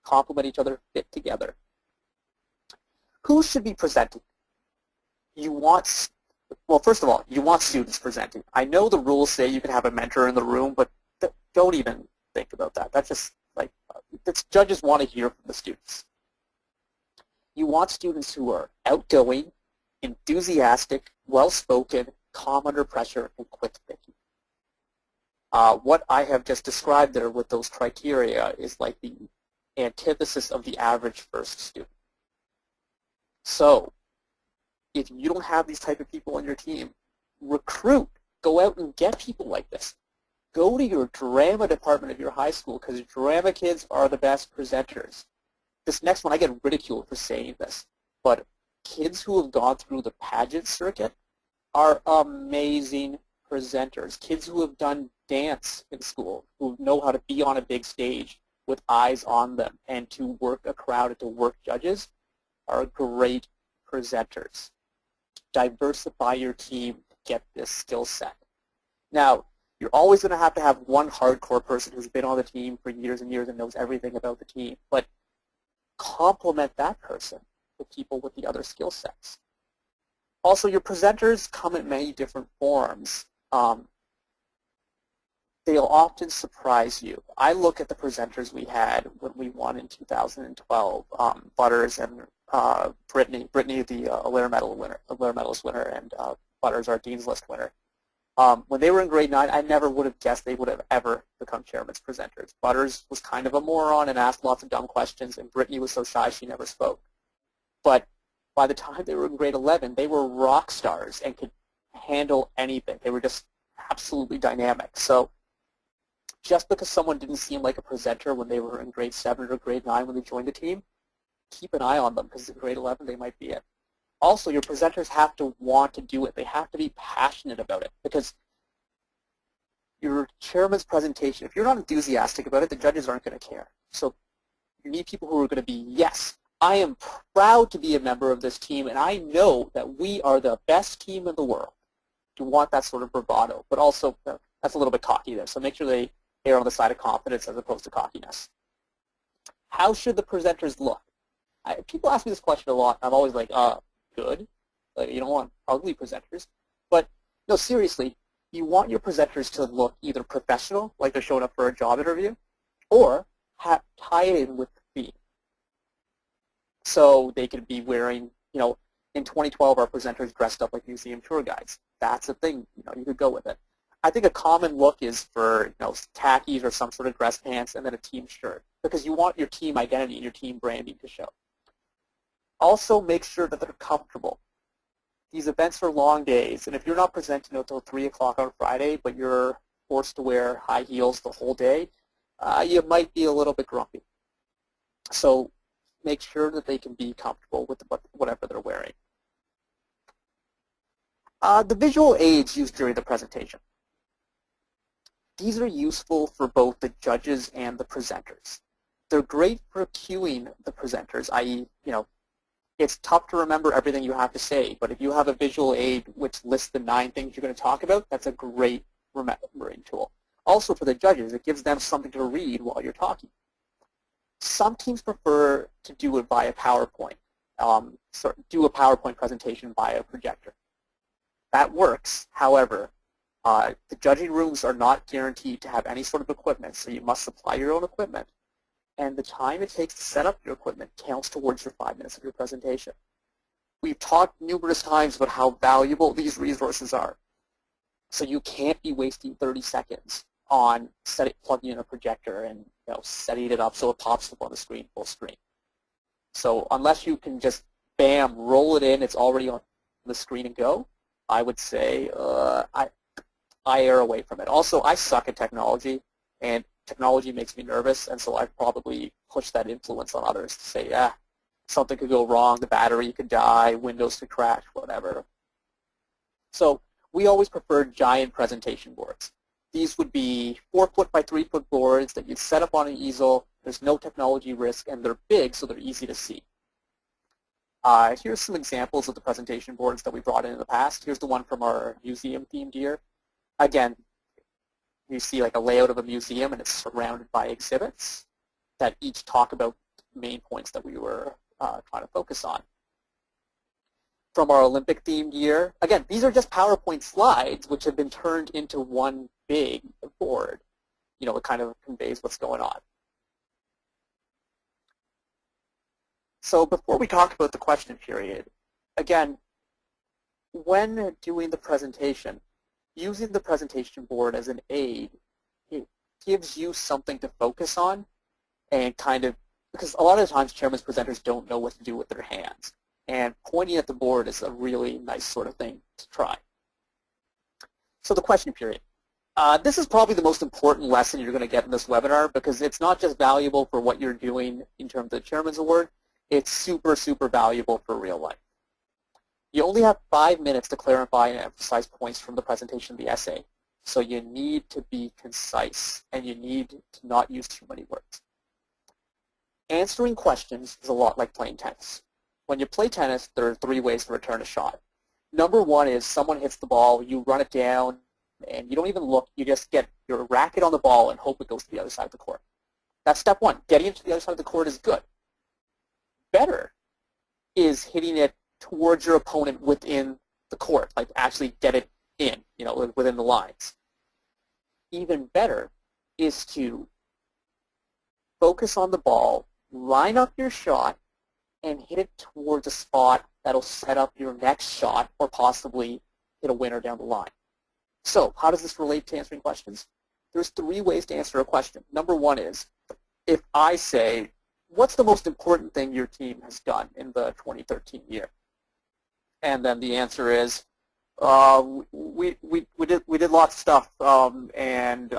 Complement each other, fit together. Who should be presenting? Well, first of all, you want students presenting. I know the rules say you can have a mentor in the room, but don't even think about that. That's just like, judges want to hear from the students. You want students who are outgoing, enthusiastic, well-spoken, calm under pressure, and quick thinking. What I have just described there with those criteria is like the antithesis of the average first student. So if you don't have these type of people on your team, recruit. Go out and get people like this. Go to your drama department of your high school, because drama kids are the best presenters. This next one, I get ridiculed for saying this, but kids who have gone through the pageant circuit are amazing presenters. Kids who have done dance in school, who know how to be on a big stage with eyes on them and to work a crowd and to work judges, are great presenters. Diversify your team to get this skill set. Now, you're always going to have one hardcore person who's been on the team for years and years and knows everything about the team, but complement that person with people with the other skill sets. Also, your presenters come in many different forms. They'll often surprise you. I look at the presenters we had when we won in 2012, Butters and Brittany, the Allaire Medalist winner, and Butters, our Dean's List winner. When they were in grade 9, I never would have guessed they would have ever become chairman's presenters. Butters was kind of a moron and asked lots of dumb questions, and Brittany was so shy she never spoke. But by the time they were in grade 11, they were rock stars and could handle anything. They were just absolutely dynamic. So just because someone didn't seem like a presenter when they were in grade 7 or grade 9 when they joined the team, keep an eye on them, because in grade 11 they might be it. Also, your presenters have to want to do it. They have to be passionate about it, because your chairman's presentation, if you're not enthusiastic about it, the judges aren't going to care. So you need people who are going to be, yes, I am proud to be a member of this team, and I know that we are the best team in the world. You want that sort of bravado, but also that's a little bit cocky there. So make sure they err on the side of confidence as opposed to cockiness. How should the presenters look? People ask me this question a lot, and I'm always like, good. Like, you don't want ugly presenters. But no, seriously, you want your presenters to look either professional, like they're showing up for a job interview, or tie it in with the theme. So they could be wearing, in 2012 our presenters dressed up like museum tour guides. That's a thing, you could go with it. I think a common look is for, khakis or some sort of dress pants and then a team shirt, because you want your team identity and your team branding to show. Also, make sure that they're comfortable. These events are long days, and if you're not presenting until 3 o'clock on Friday, but you're forced to wear high heels the whole day, you might be a little bit grumpy. So make sure that they can be comfortable with whatever they're wearing. The visual aids used during the presentation. These are useful for both the judges and the presenters. They're great for cueing the presenters, i.e., it's tough to remember everything you have to say, but if you have a visual aid which lists the 9 things you're going to talk about, that's a great remembering tool. Also for the judges, it gives them something to read while you're talking. Some teams prefer to do it via PowerPoint, do a PowerPoint presentation via a projector. That works. However, the judging rooms are not guaranteed to have any sort of equipment, so you must supply your own equipment. And the time it takes to set up your equipment counts towards your 5 minutes of your presentation. We've talked numerous times about how valuable these resources are. So you can't be wasting 30 seconds on plugging in a projector and setting it up so it pops up on the screen full screen. So unless you can just, bam, roll it in, it's already on the screen and go, I would say I err away from it. Also, I suck at technology, and technology makes me nervous, and so I probably push that influence on others to say, yeah, something could go wrong, the battery could die, Windows could crash, whatever. So we always preferred giant presentation boards. These would be 4-foot by 3-foot boards that you'd set up on an easel. There's no technology risk, and they're big, so they're easy to see. Here's some examples of the presentation boards that we brought in the past. Here's the one from our museum-themed year. Again, you see like a layout of a museum, and it's surrounded by exhibits that each talk about main points that we were trying to focus on. From our Olympic-themed year, again, these are just PowerPoint slides which have been turned into one big board. You know, it kind of conveys what's going on. So before we talk about the question period, again, when doing the presentation, using the presentation board as an aid, it gives you something to focus on and kind of, because a lot of the times chairman's presenters don't know what to do with their hands. And pointing at the board is a really nice sort of thing to try. So the question period. This is probably the most important lesson you're going to get in this webinar because it's not just valuable for what you're doing in terms of the Chairman's Award, it's super, super valuable for real life. You only have 5 minutes to clarify and emphasize points from the presentation of the essay. So you need to be concise and you need to not use too many words. Answering questions is a lot like playing tennis. When you play tennis, there are 3 ways to return a shot. Number 1 is someone hits the ball, you run it down, and you don't even look. You just get your racket on the ball and hope it goes to the other side of the court. That's step 1. Getting it to the other side of the court is good. Better is hitting it towards your opponent within the court, like actually get it in, you know, within the lines. Even better is to focus on the ball, line up your shot, and hit it towards a spot that'll set up your next shot or possibly hit a winner down the line. So how does this relate to answering questions? There's 3 ways to answer a question. Number 1 is, if I say, what's the most important thing your team has done in the 2013 year? And then the answer is, we did lots of stuff, and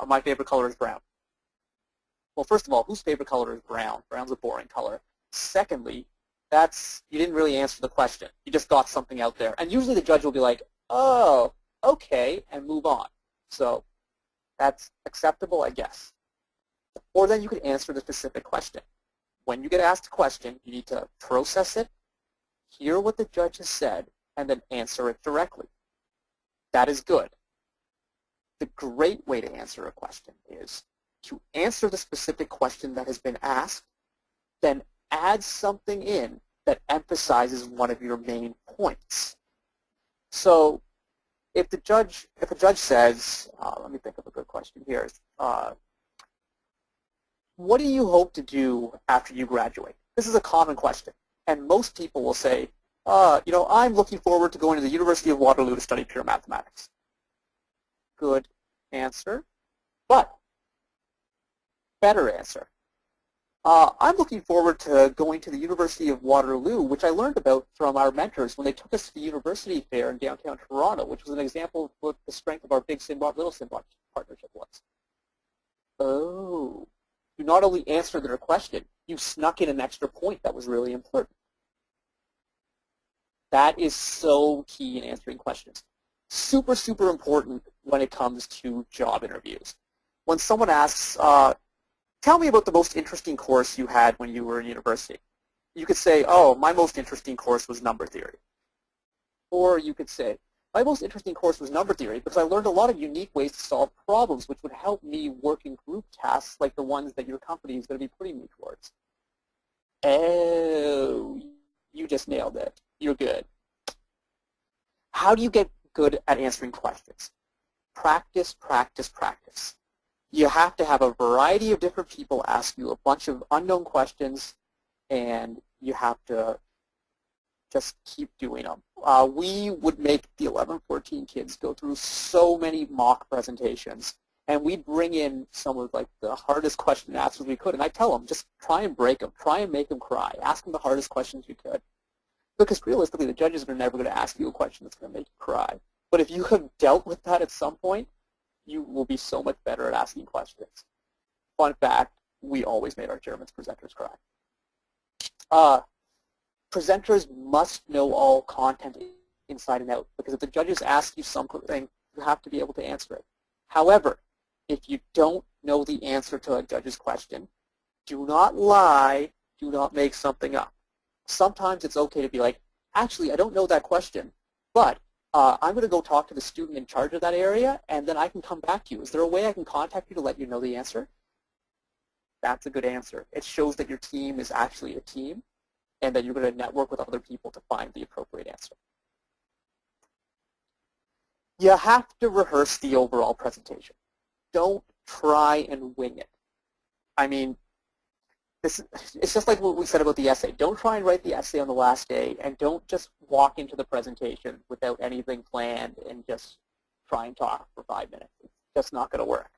my favorite color is brown. Well, first of all, whose favorite color is brown? Brown's a boring color. Secondly, you didn't really answer the question. You just got something out there. And usually the judge will be like, oh, okay, and move on. So that's acceptable, I guess. Or then you could answer the specific question. When you get asked a question, you need to process it, hear what the judge has said, and then answer it directly. That is good. The great way to answer a question is to answer the specific question that has been asked, then add something in that emphasizes one of your main points. So if a judge says, let me think of a good question here, what do you hope to do after you graduate? This is a common question. And most people will say, you know, I'm looking forward to going to the University of Waterloo to study pure mathematics. Good answer. But better answer. I'm looking forward to going to the University of Waterloo, which I learned about from our mentors when they took us to the university fair in downtown Toronto, which was an example of what the strength of our Big Sinbad, Little Sinbad partnership was. Oh, you not only answered their question, you snuck in an extra point that was really important. That is so key in answering questions. Super, super important when it comes to job interviews. When someone asks, tell me about the most interesting course you had when you were in university. You could say, oh, my most interesting course was number theory. Or you could say, my most interesting course was number theory because I learned a lot of unique ways to solve problems which would help me work in group tasks like the ones that your company is going to be putting me towards. Oh, you just nailed it. You're good. How do you get good at answering questions? Practice, practice, practice. You have to have a variety of different people ask you a bunch of unknown questions, and you have to just keep doing them. We would make the 11, 14 kids go through so many mock presentations, and we'd bring in some of like the hardest question answers we could, and I tell them, just try and break them, try and make them cry, ask them the hardest questions you could. Because realistically, the judges are never going to ask you a question that's going to make you cry. But if you have dealt with that at some point, you will be so much better at asking questions. Fun fact, we always made our German's presenters cry. Presenters must know all content inside and out, because if the judges ask you something, you have to be able to answer it. However, if you don't know the answer to a judge's question, do not lie, do not make something up. Sometimes it's okay to be like, actually, I don't know that question, but I'm going to go talk to the student in charge of that area, and then I can come back to you. Is there a way I can contact you to let you know the answer? That's a good answer. It shows that your team is actually a team, and that you're going to network with other people to find the appropriate answer. You have to rehearse the overall presentation. Don't try and wing it. I mean, it's just like what we said about the essay. Don't try and write the essay on the last day, and don't just walk into the presentation without anything planned and just try and talk for 5 minutes. It's just not going to work.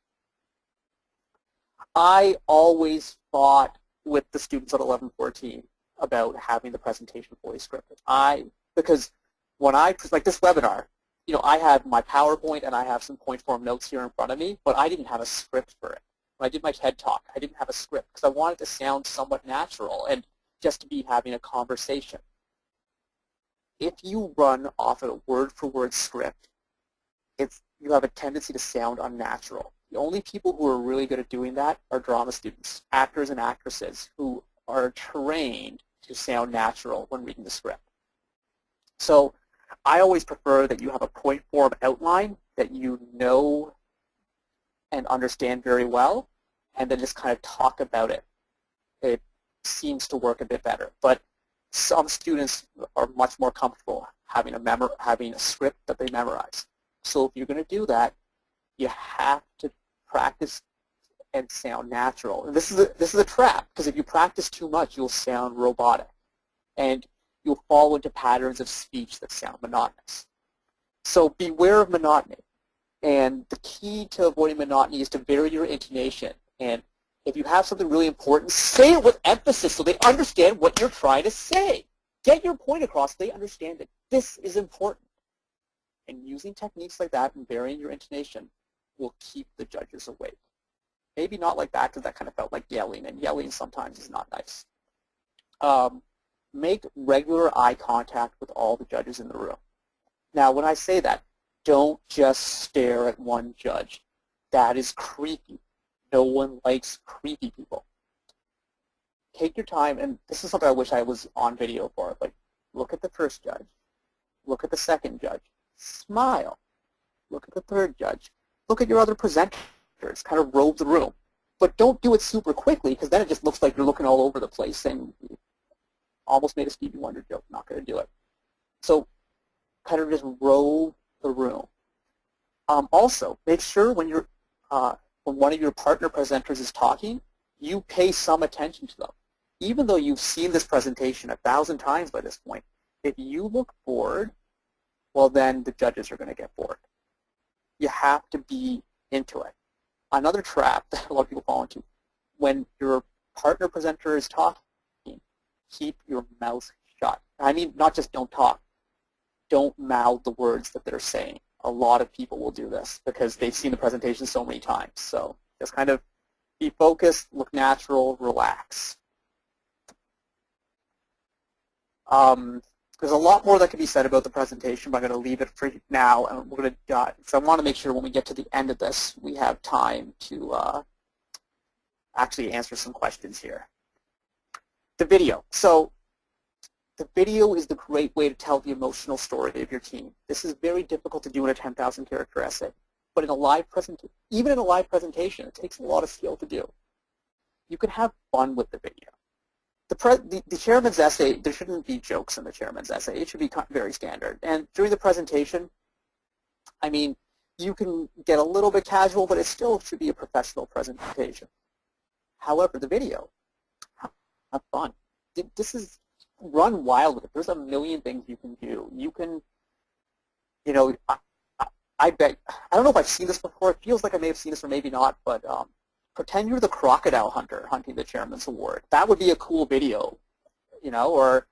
I always fought with the students at 1114 about having the presentation fully scripted. Because when like this webinar, you know, I have my PowerPoint and I have some point form notes here in front of me, but I didn't have a script for it. When I did my TED Talk, I didn't have a script because I wanted to sound somewhat natural and just to be having a conversation. If you run off a word-for-word script, you have a tendency to sound unnatural. The only people who are really good at doing that are drama students, actors and actresses who are trained to sound natural when reading the script. So I always prefer that you have a point form outline that you know and understand very well, and then just kind of talk about it. It seems to work a bit better. But some students are much more comfortable having a script that they memorize. So if you're going to do that, you have to practice and sound natural. And this is a trap, because if you practice too much, you'll sound robotic, and you'll fall into patterns of speech that sound monotonous. So beware of monotony. And the key to avoiding monotony is to vary your intonation. And if you have something really important, say it with emphasis so they understand what you're trying to say. Get your point across so they understand that this is important. And using techniques like that and varying your intonation will keep the judges awake. Maybe not like that, because that kind of felt like yelling, and yelling sometimes is not nice. Make regular eye contact with all the judges in the room. Now, when I say that, don't just stare at one judge. That is creepy. No one likes creepy people. Take your time, and this is something I wish I was on video for. Like, look at the first judge. Look at the second judge. Smile. Look at the third judge. Look at your other presenters. Kind of roam the room. But don't do it super quickly, because then it just looks like you're looking all over the place and almost made a Stevie Wonder joke. Not going to do it. So kind of just roam the room. Also, make sure when one of your partner presenters is talking, you pay some attention to them. Even though you've seen this presentation 1,000 times by this point, if you look bored, well, then the judges are going to get bored. You have to be into it. Another trap that a lot of people fall into, when your partner presenter is talking, keep your mouth shut. I mean, not just don't talk. Don't mouth the words that they're saying. A lot of people will do this because they've seen the presentation so many times. So just kind of be focused, look natural, relax. There's a lot more that can be said about the presentation, but I'm going to leave it for now, and we're going to. So I want to make sure when we get to the end of this, we have time to actually answer some questions here. The video. So the video is the great way to tell the emotional story of your team. This is very difficult to do in a 10,000 character essay, but in a live presentation, even in a live presentation, it takes a lot of skill to do. You can have fun with the video. The chairman's essay, there shouldn't be jokes in the chairman's essay. It should be very standard. And during the presentation, I mean, you can get a little bit casual, but it still should be a professional presentation. However, the video, have fun. This is, run wild with it. There's a million things you can do. You can, you know, I bet, I don't know if I've seen this before. It feels like I may have seen this or maybe not, but pretend you're the crocodile hunter hunting the chairman's award. That would be a cool video, you know, or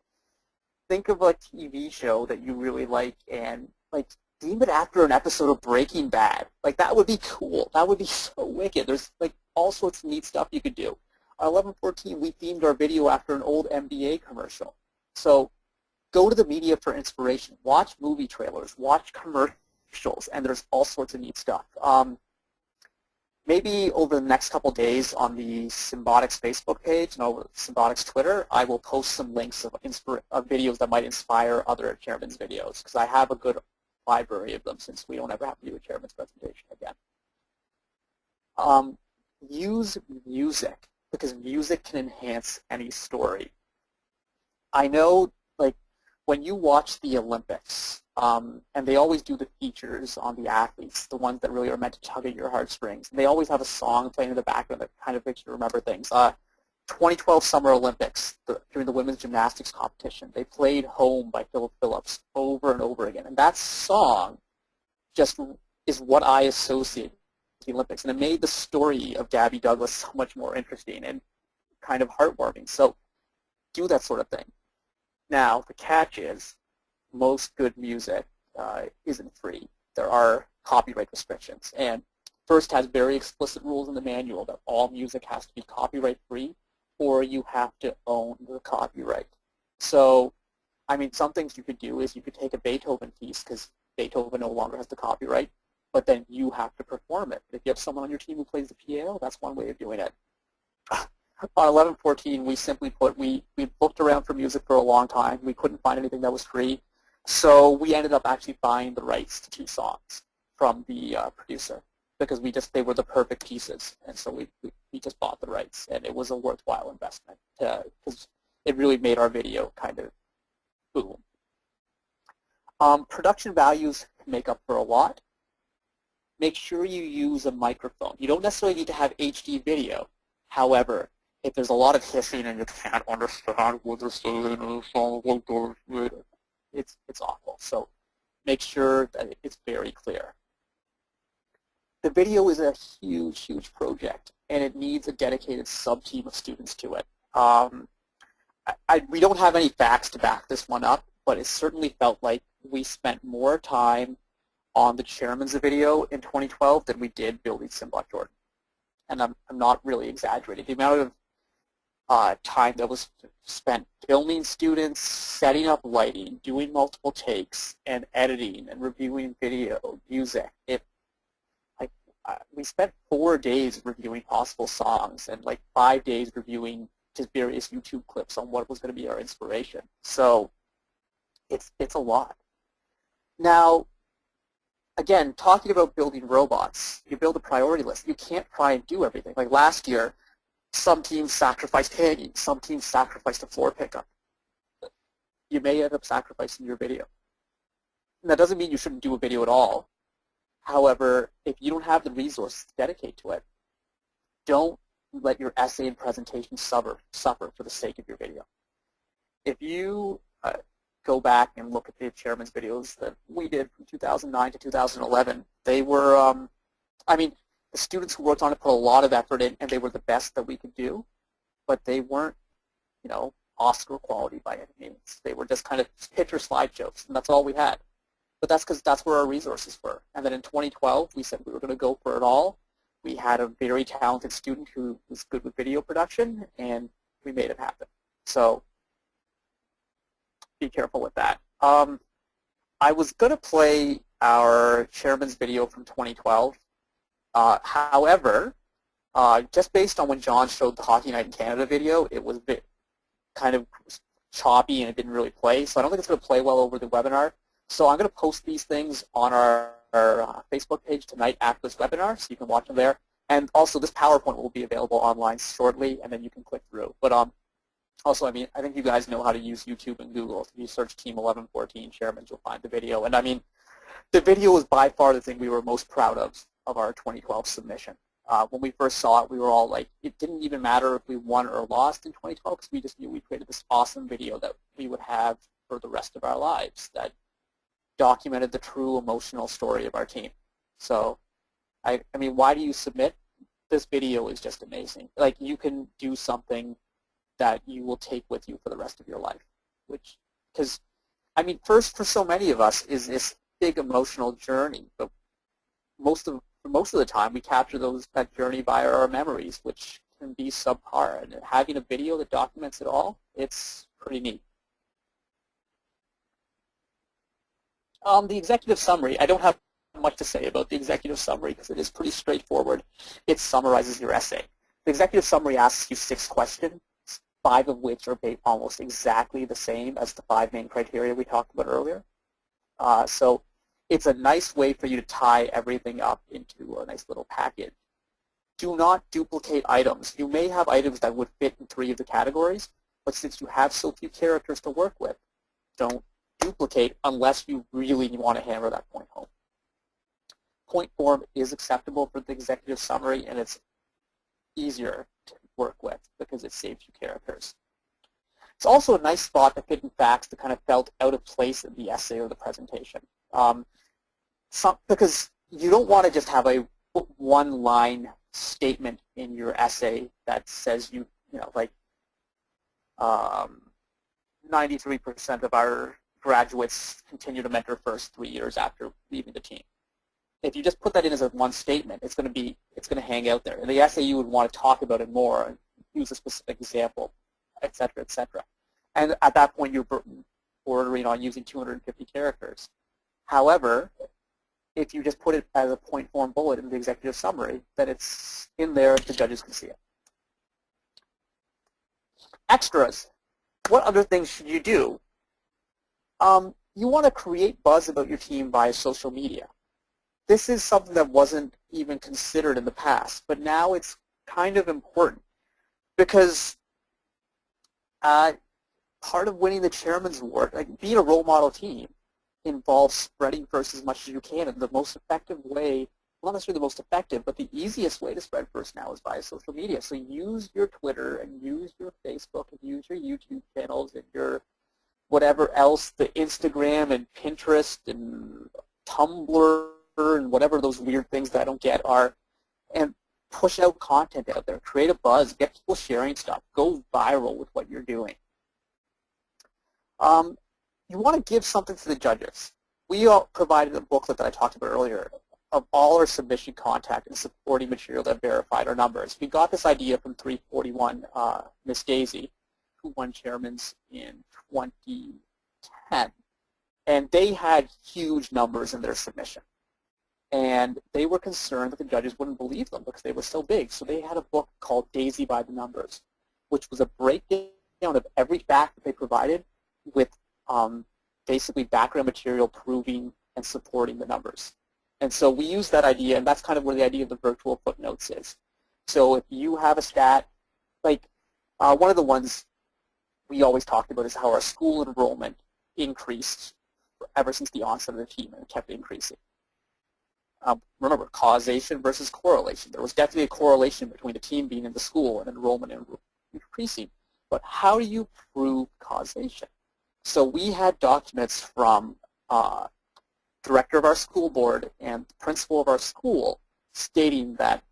think of a TV show that you really like and like theme it after an episode of Breaking Bad. Like, that would be cool. That would be so wicked. There's like all sorts of neat stuff you could do. On 1114, we themed our video after an old NBA commercial. So go to the media for inspiration. Watch movie trailers. Watch commercials. And there's all sorts of neat stuff. Maybe over the next couple days on the Symbotics Facebook page and over Symbotics Twitter, I will post some links of videos that might inspire other chairman's videos, because I have a good library of them since we don't ever have to do a chairman's presentation again. Use music, because music can enhance any story. I know, like, when you watch the Olympics, and they always do the features on the athletes, the ones that really are meant to tug at your heartstrings, and they always have a song playing in the background that kind of makes you remember things. 2012 Summer Olympics, during the women's gymnastics competition, they played Home by Philip Phillips over and over again. And that song just is what I associate with the Olympics. And it made the story of Gabby Douglas so much more interesting and kind of heartwarming. So do that sort of thing. Now, the catch is most good music isn't free. There are copyright restrictions. And FIRST has very explicit rules in the manual that all music has to be copyright free, or you have to own the copyright. So, I mean, some things you could do is you could take a Beethoven piece, because Beethoven no longer has the copyright, but then you have to perform it. If you have someone on your team who plays the piano, that's one way of doing it. On 1114, we simply put, we looked around for music for a long time. We couldn't find anything that was free. So we ended up actually buying the rights to 2 songs from the producer, because they were the perfect pieces. And so we just bought the rights, and it was a worthwhile investment, because it really made our video kind of boom. Production values can make up for a lot. Make sure you use a microphone. You don't necessarily need to have HD video. However, if there's a lot of hissing and you can't understand what they're saying, it's awful. So make sure that it's very clear. The video is a huge, huge project, and it needs a dedicated sub-team of students to it. We don't have any facts to back this one up, but it certainly felt like we spent more time on the chairman's video in 2012 than we did building Symbot Jordan. And I'm not really exaggerating. The amount of time that was spent filming students, setting up lighting, doing multiple takes, and editing and reviewing video, music. We spent 4 days reviewing possible songs and like 5 days reviewing just various YouTube clips on what was going to be our inspiration. So it's a lot. Now, again, talking about building robots, you build a priority list. You can't try and do everything. Like last year, some teams sacrificed hanging, some teams sacrificed a floor pickup. You may end up sacrificing your video. And that doesn't mean you shouldn't do a video at all. However, if you don't have the resources to dedicate to it, don't let your essay and presentation suffer for the sake of your video. If you go back and look at the chairman's videos that we did from 2009 to 2011, they were, I mean, the students who worked on it put a lot of effort in, and they were the best that we could do, but they weren't, you know, Oscar quality by any means. They were just kind of picture slideshows, and that's all we had. But that's because that's where our resources were. And then in 2012, we said we were going to go for it all. We had a very talented student who was good with video production, and we made it happen. So be careful with that. I was going to play our chairman's video from 2012. However, just based on when John showed the Hockey Night in Canada video, it was a bit kind of choppy and it didn't really play. So I don't think it's going to play well over the webinar. So I'm going to post these things on our Facebook page tonight after this webinar, so you can watch them there. And also, this PowerPoint will be available online shortly, and then you can click through. But also, I mean, I think you guys know how to use YouTube and Google. If you search Team 1114 Chairman, you'll find the video. And I mean, the video is by far the thing we were most proud of our 2012 submission. When we first saw it, we were all like, it didn't even matter if we won or lost in 2012, because we just knew we created this awesome video that we would have for the rest of our lives that documented the true emotional story of our team. So, I mean, why do you submit? This video is just amazing. Like, you can do something that you will take with you for the rest of your life. Which, because, I mean, first for so many of us is this big emotional journey, but most of the time we capture that journey via our memories, which can be subpar. And having a video that documents it all, it's pretty neat. The executive summary, I don't have much to say about the executive summary because it is pretty straightforward. It summarizes your essay. The executive summary asks you 6 questions, 5 of which are almost exactly the same as the 5 main criteria we talked about earlier. So it's a nice way for you to tie everything up into a nice little package. Do not duplicate items. You may have items that would fit in 3 of the categories, but since you have so few characters to work with, don't duplicate unless you really want to hammer that point home. Point form is acceptable for the executive summary, and it's easier to work with because it saves you characters. It's also a nice spot to fit in facts that kind of felt out of place in the essay or the presentation. Because you don't want to just have a one-line statement in your essay that says like 93% of our graduates continue to mentor first 3 years after leaving the team. If you just put that in as one statement, it's going to hang out there. In the essay, you would want to talk about it more and use a specific example, et cetera, et cetera. And at that point, you're bordering on using 250 characters. However, if you just put it as a point form bullet in the executive summary, then it's in there, the judges can see it. Extras. What other things should you do? You want to create buzz about your team via social media. This is something that wasn't even considered in the past, but now it's kind of important because part of winning the Chairman's Award, like being a role model team, involves spreading first as much as you can. And the most effective way, well, not necessarily the most effective, but the easiest way to spread first now is via social media. So use your Twitter and use your Facebook and use your YouTube channels and your whatever else, the Instagram and Pinterest and Tumblr and whatever those weird things that I don't get are, and push out content out there. Create a buzz. Get people sharing stuff. Go viral with what you're doing. You want to give something to the judges. We all provided a booklet that I talked about earlier of all our submission contact and supporting material that verified our numbers. We got this idea from 341 Miss Daisy, who won Chairman's in 2010. And they had huge numbers in their submission. And they were concerned that the judges wouldn't believe them because they were so big. So they had a book called Daisy by the Numbers, which was a breakdown of every fact that they provided with basically background material proving and supporting the numbers. And so we use that idea, and that's kind of where the idea of the virtual footnotes is. So if you have a stat, like one of the ones we always talked about is how our school enrollment increased ever since the onset of the team, and it kept increasing. Remember, causation versus correlation. There was definitely a correlation between the team being in the school and enrollment increasing. But how do you prove causation? So we had documents from director of our school board and the principal of our school stating that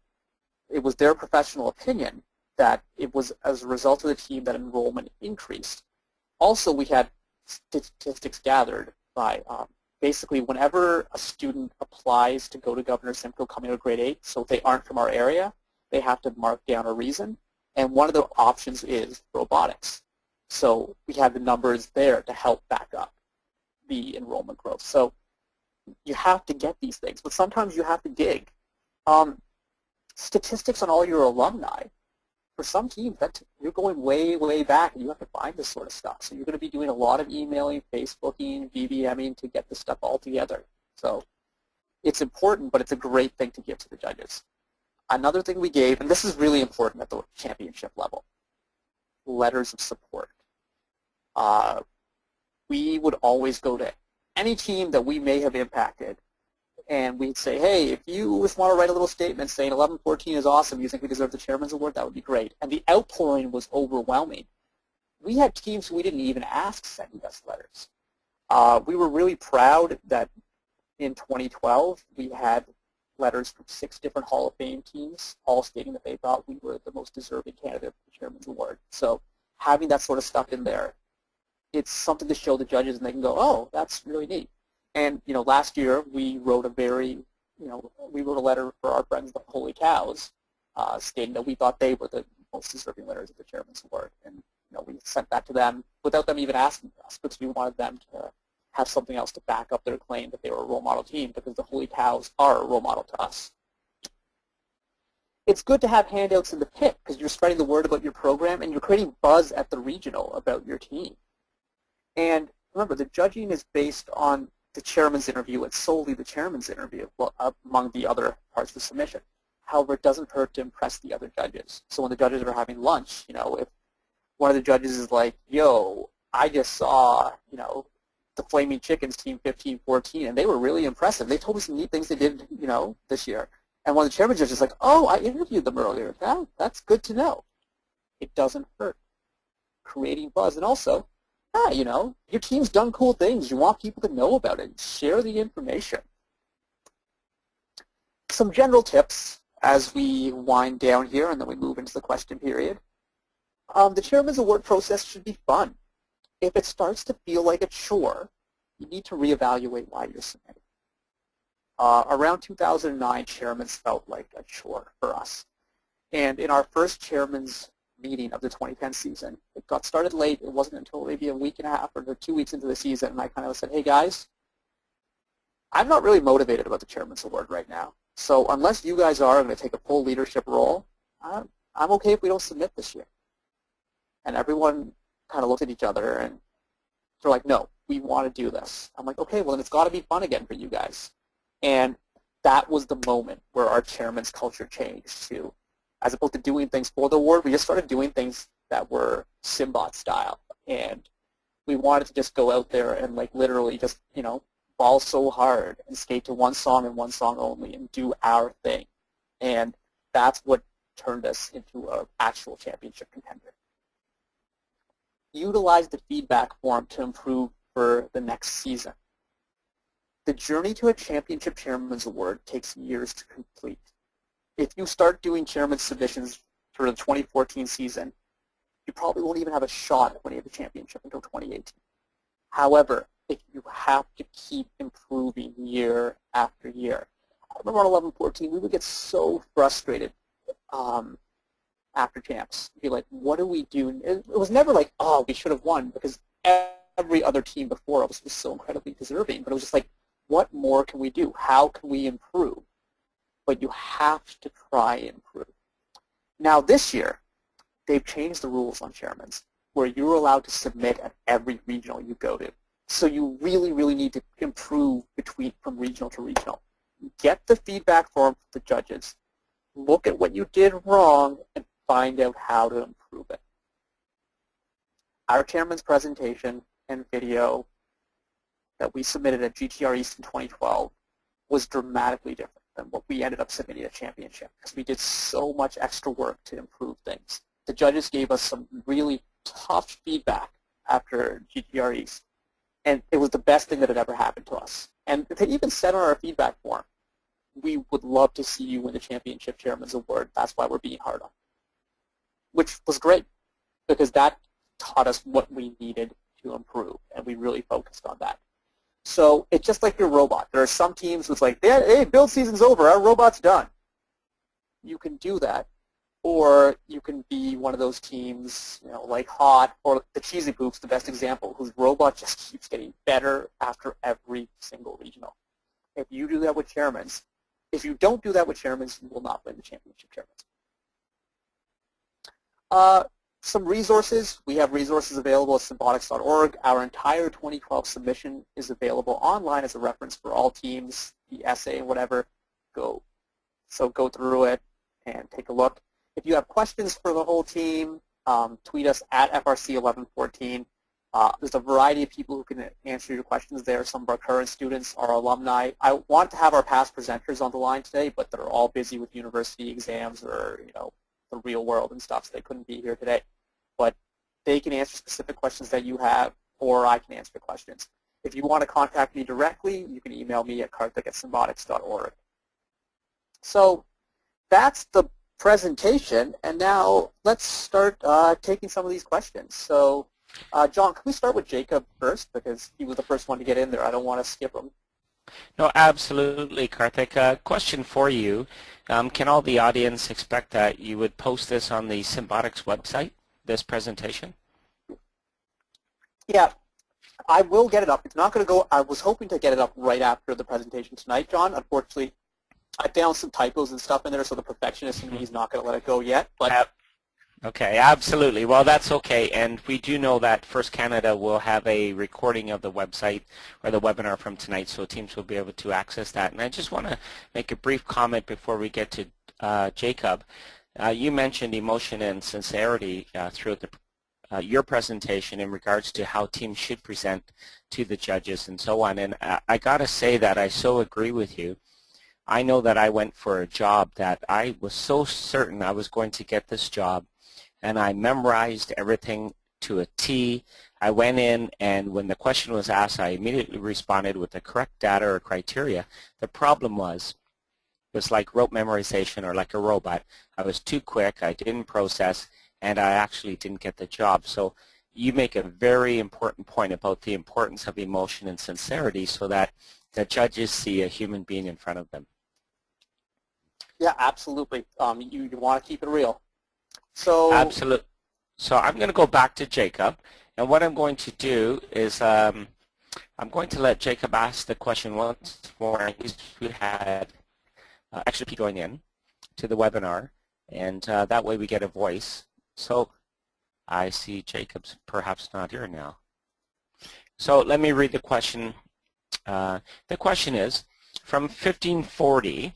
it was their professional opinion that it was as a result of the team that enrollment increased. Also, we had statistics gathered by basically whenever a student applies to go to Governor Simcoe coming out of grade 8, so if they aren't from our area, they have to mark down a reason. And one of the options is robotics. So we have the numbers there to help back up the enrollment growth. So you have to get these things, but sometimes you have to dig. Statistics on all your alumni. For some teams, you're going way, way back, and you have to find this sort of stuff. So you're going to be doing a lot of emailing, Facebooking, BBMing to get this stuff all together. So it's important, but it's a great thing to give to the judges. Another thing we gave, and this is really important at the championship level, letters of support. We would always go to any team that we may have impacted, and we'd say, hey, if you just want to write a little statement saying 1114 is awesome, you think we deserve the Chairman's Award, that would be great. And the outpouring was overwhelming. We had teams who we didn't even ask sending us letters. We were really proud that in 2012 we had letters from 6 different Hall of Fame teams, all stating that they thought we were the most deserving candidate for the Chairman's Award. So having that sort of stuff in there, it's something to show the judges, and they can go, oh, that's really neat. And last year we wrote we wrote a letter for our friends, the Holy Cows, stating that we thought they were the most deserving winners of the Chairman's Award. And we sent that to them without them even asking us, because we wanted them to have something else to back up their claim that they were a role model team, because the Holy Cows are a role model to us. It's good to have handouts in the pit because you're spreading the word about your program and you're creating buzz at the regional about your team. And remember, the judging is based on the chairman's interview. It's solely the chairman's interview, well, among the other parts of the submission. However, it doesn't hurt to impress the other judges. So when the judges are having lunch, if one of the judges is like, yo, I just saw, the Flaming Chickens team 15-14, and they were really impressive. They told me some neat things they did, this year. And one of the chairman judges is like, oh, I interviewed them earlier. That's good to know. It doesn't hurt. Creating buzz. And also, your team's done cool things. You want people to know about it. Share the information. Some general tips as we wind down here and then we move into the question period. The Chairman's Award process should be fun. If it starts to feel like a chore, you need to reevaluate why you're submitting. Around 2009, chairmans felt like a chore for us. And in our first chairman's meeting of the 2010 season, it got started late. It wasn't until maybe a week and a half or 2 weeks into the season, and I kind of said, hey guys, I'm not really motivated about the Chairman's Award right now. So unless you guys are going to take a full leadership role, I'm okay if we don't submit this year. And everyone kind of looked at each other and they're like, no, we want to do this. I'm like, okay, well then it's got to be fun again for you guys. And that was the moment where our chairman's culture changed to, as opposed to doing things for the award, we just started doing things that were Simbot style. And we wanted to just go out there and like literally just, ball so hard and skate to one song and one song only and do our thing. And that's what turned us into an actual championship contender. Utilize the feedback form to improve for the next season. The journey to a championship chairman's award takes years to complete. If you start doing chairman's submissions for the 2014 season, you probably won't even have a shot at winning the championship until 2018. However, if you have to keep improving year after year. I remember on 11-14, we would get so frustrated after champs. Be like, what do we do? It was never like, oh, we should have won, because every other team before us was so incredibly deserving. But it was just like, what more can we do? How can we improve? But you have to try and improve. Now this year, they've changed the rules on chairmans, where you're allowed to submit at every regional you go to. So you really, really need to improve from regional to regional. Get the feedback form from the judges. Look at what you did wrong and find out how to improve it. Our chairman's presentation and video that we submitted at GTR East in 2012 was dramatically different than what we ended up submitting at championship, because we did so much extra work to improve things. The judges gave us some really tough feedback after GTR East, and it was the best thing that had ever happened to us. And they even said on our feedback form, we would love to see you win the championship chairman's award. That's why we're being hard on you. Which was great, because that taught us what we needed to improve, and we really focused on that. So it's just like your robot. There are some teams who's like, hey, build season's over, our robot's done. You can do that, or you can be one of those teams, like Hot or the Cheesy Poops, the best example, whose robot just keeps getting better after every single regional. If you do that with chairmans, if you don't do that with chairmans, you will not win the championship chairmans. Some resources. We have resources available at robotics.org. Our entire 2012 submission is available online as a reference for all teams, the essay, whatever. Go through it and take a look. If you have questions for the whole team, tweet us at FRC1114. There's a variety of people who can answer your questions there. Some of our current students, our alumni. I want to have our past presenters on the line today, but they're all busy with university exams or the real world and stuff, so they couldn't be here today. But they can answer specific questions that you have, or I can answer questions. If you want to contact me directly, you can email me at karthik@robotics.org. So that's the presentation, and now let's start taking some of these questions. So John, can we start with Jacob first, because he was the first one to get in there. I don't want to skip him. No, absolutely, Karthik. Question for you. Can all the audience expect that you would post this on the Symbotics website, this presentation? Yeah, I will get it up. It's not going to go, I was hoping to get it up right after the presentation tonight, John. Unfortunately, I found some typos and stuff in there, so the perfectionist in me is not going to let it go yet. But Okay, absolutely. Well, that's okay. And we do know that First Canada will have a recording of the website or the webinar from tonight, so teams will be able to access that. And I just want to make a brief comment before we get to Jacob. You mentioned emotion and sincerity throughout your presentation in regards to how teams should present to the judges and so on. And I got to say that I so agree with you. I know that I went for a job that I was so certain I was going to get this job, and I memorized everything to a T. I went in, and when the question was asked, I immediately responded with the correct data or criteria. The problem was like rote memorization or like a robot. I was too quick, I didn't process, and I actually didn't get the job. So you make a very important point about the importance of emotion and sincerity so that the judges see a human being in front of them. yeah, absolutely. You want to keep it real. So Absolutely. So I'm going to go back to Jacob, and what I'm going to do is I'm going to let Jacob ask the question once more. We had extra people going in to the webinar, and that way we get a voice. So I see Jacob's perhaps not here now. So let me read the question. The question is, from 1540,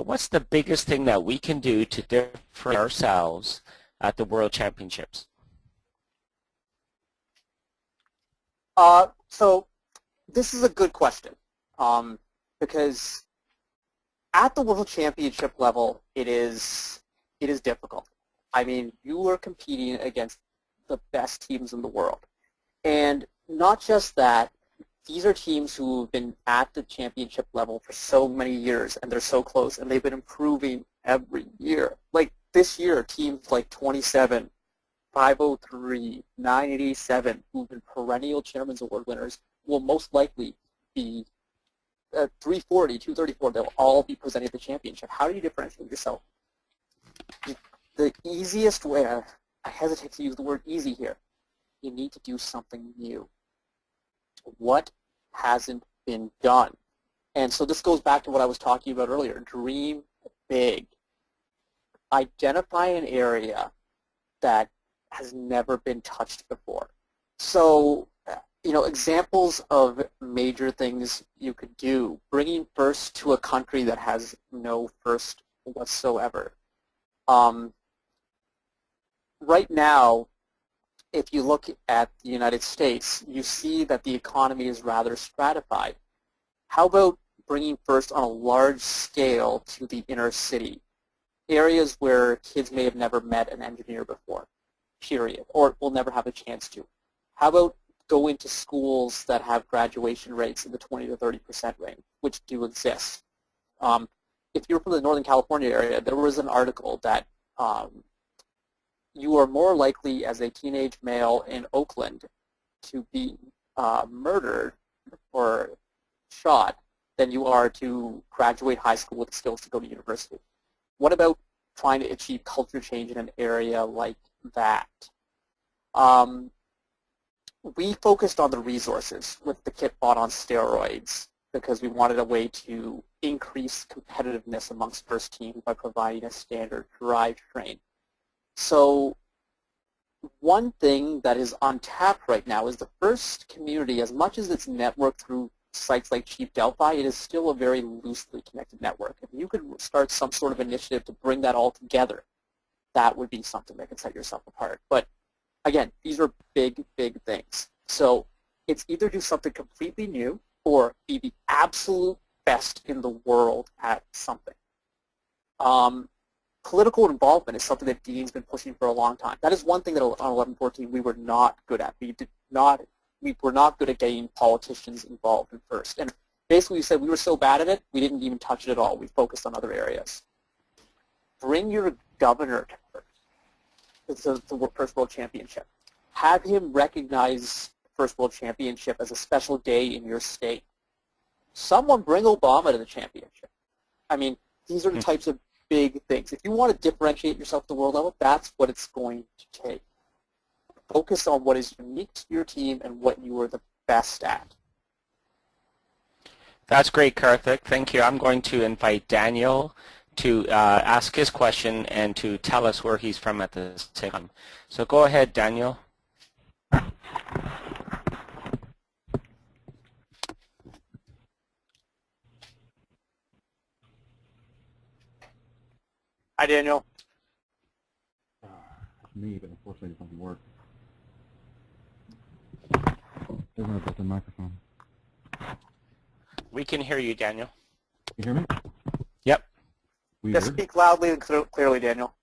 what's the biggest thing that we can do to differentiate ourselves at the World Championships? so this is a good question because at the World Championship level, it is difficult. I mean, you are competing against the best teams in the world. And not just that, these are teams who have been at the championship level for so many years, and they're so close, and they've been improving every year. Like this year, teams like 27, 503, 987, who've been perennial Chairman's Award winners, will most likely be 340, 234. They'll all be presenting at the championship. How do you differentiate yourself? The easiest way, I hesitate to use the word easy here, you need to do something new. What hasn't been done? And so this goes back to what I was talking about earlier. Dream big. Identify an area that has never been touched before. So, examples of major things you could do. Bringing first to a country that has no first whatsoever. Right now, if you look at the United States, you see that the economy is rather stratified. How about bringing first on a large scale to the inner city, areas where kids may have never met an engineer before, period, or will never have a chance to? How about go into schools that have graduation rates in the 20 to 30% range, which do exist? If you're from the Northern California area, there was an article that you are more likely as a teenage male in Oakland to be murdered or shot than you are to graduate high school with skills to go to university. What about trying to achieve culture change in an area like that? We focused on the resources with the kit bought on steroids because we wanted a way to increase competitiveness amongst first teams by providing a standard drivetrain. So one thing that is untapped right now is the first community, as much as it's networked through sites like Cheap Delphi, it is still a very loosely connected network. If you could start some sort of initiative to bring that all together, that would be something that could set yourself apart. But again, these are big, big things. So it's either do something completely new or be the absolute best in the world at something. Political involvement is something that Dean's been pushing for a long time. That is one thing that on 1114 we were not good at. We were not good at getting politicians involved in first. And basically we said we were so bad at it, we didn't even touch it at all. We focused on other areas. Bring your governor to first. It's the First World Championship. Have him recognize First World Championship as a special day in your state. someone bring Obama to the championship. I mean, these are the types of big things. If you want to differentiate yourself at the world level, that's what it's going to take. Focus on what is unique to your team and what you are the best at. That's great, Karthik. Thank you. I'm going to invite Daniel to ask his question and to tell us where he's from at the same time. So go ahead, Daniel. Hi, Daniel. It's me, but unfortunately it doesn't work. Doesn't have built-in microphone. We can hear you, Daniel. You hear me? Yep. Weird. Just speak loudly and clearly, Daniel.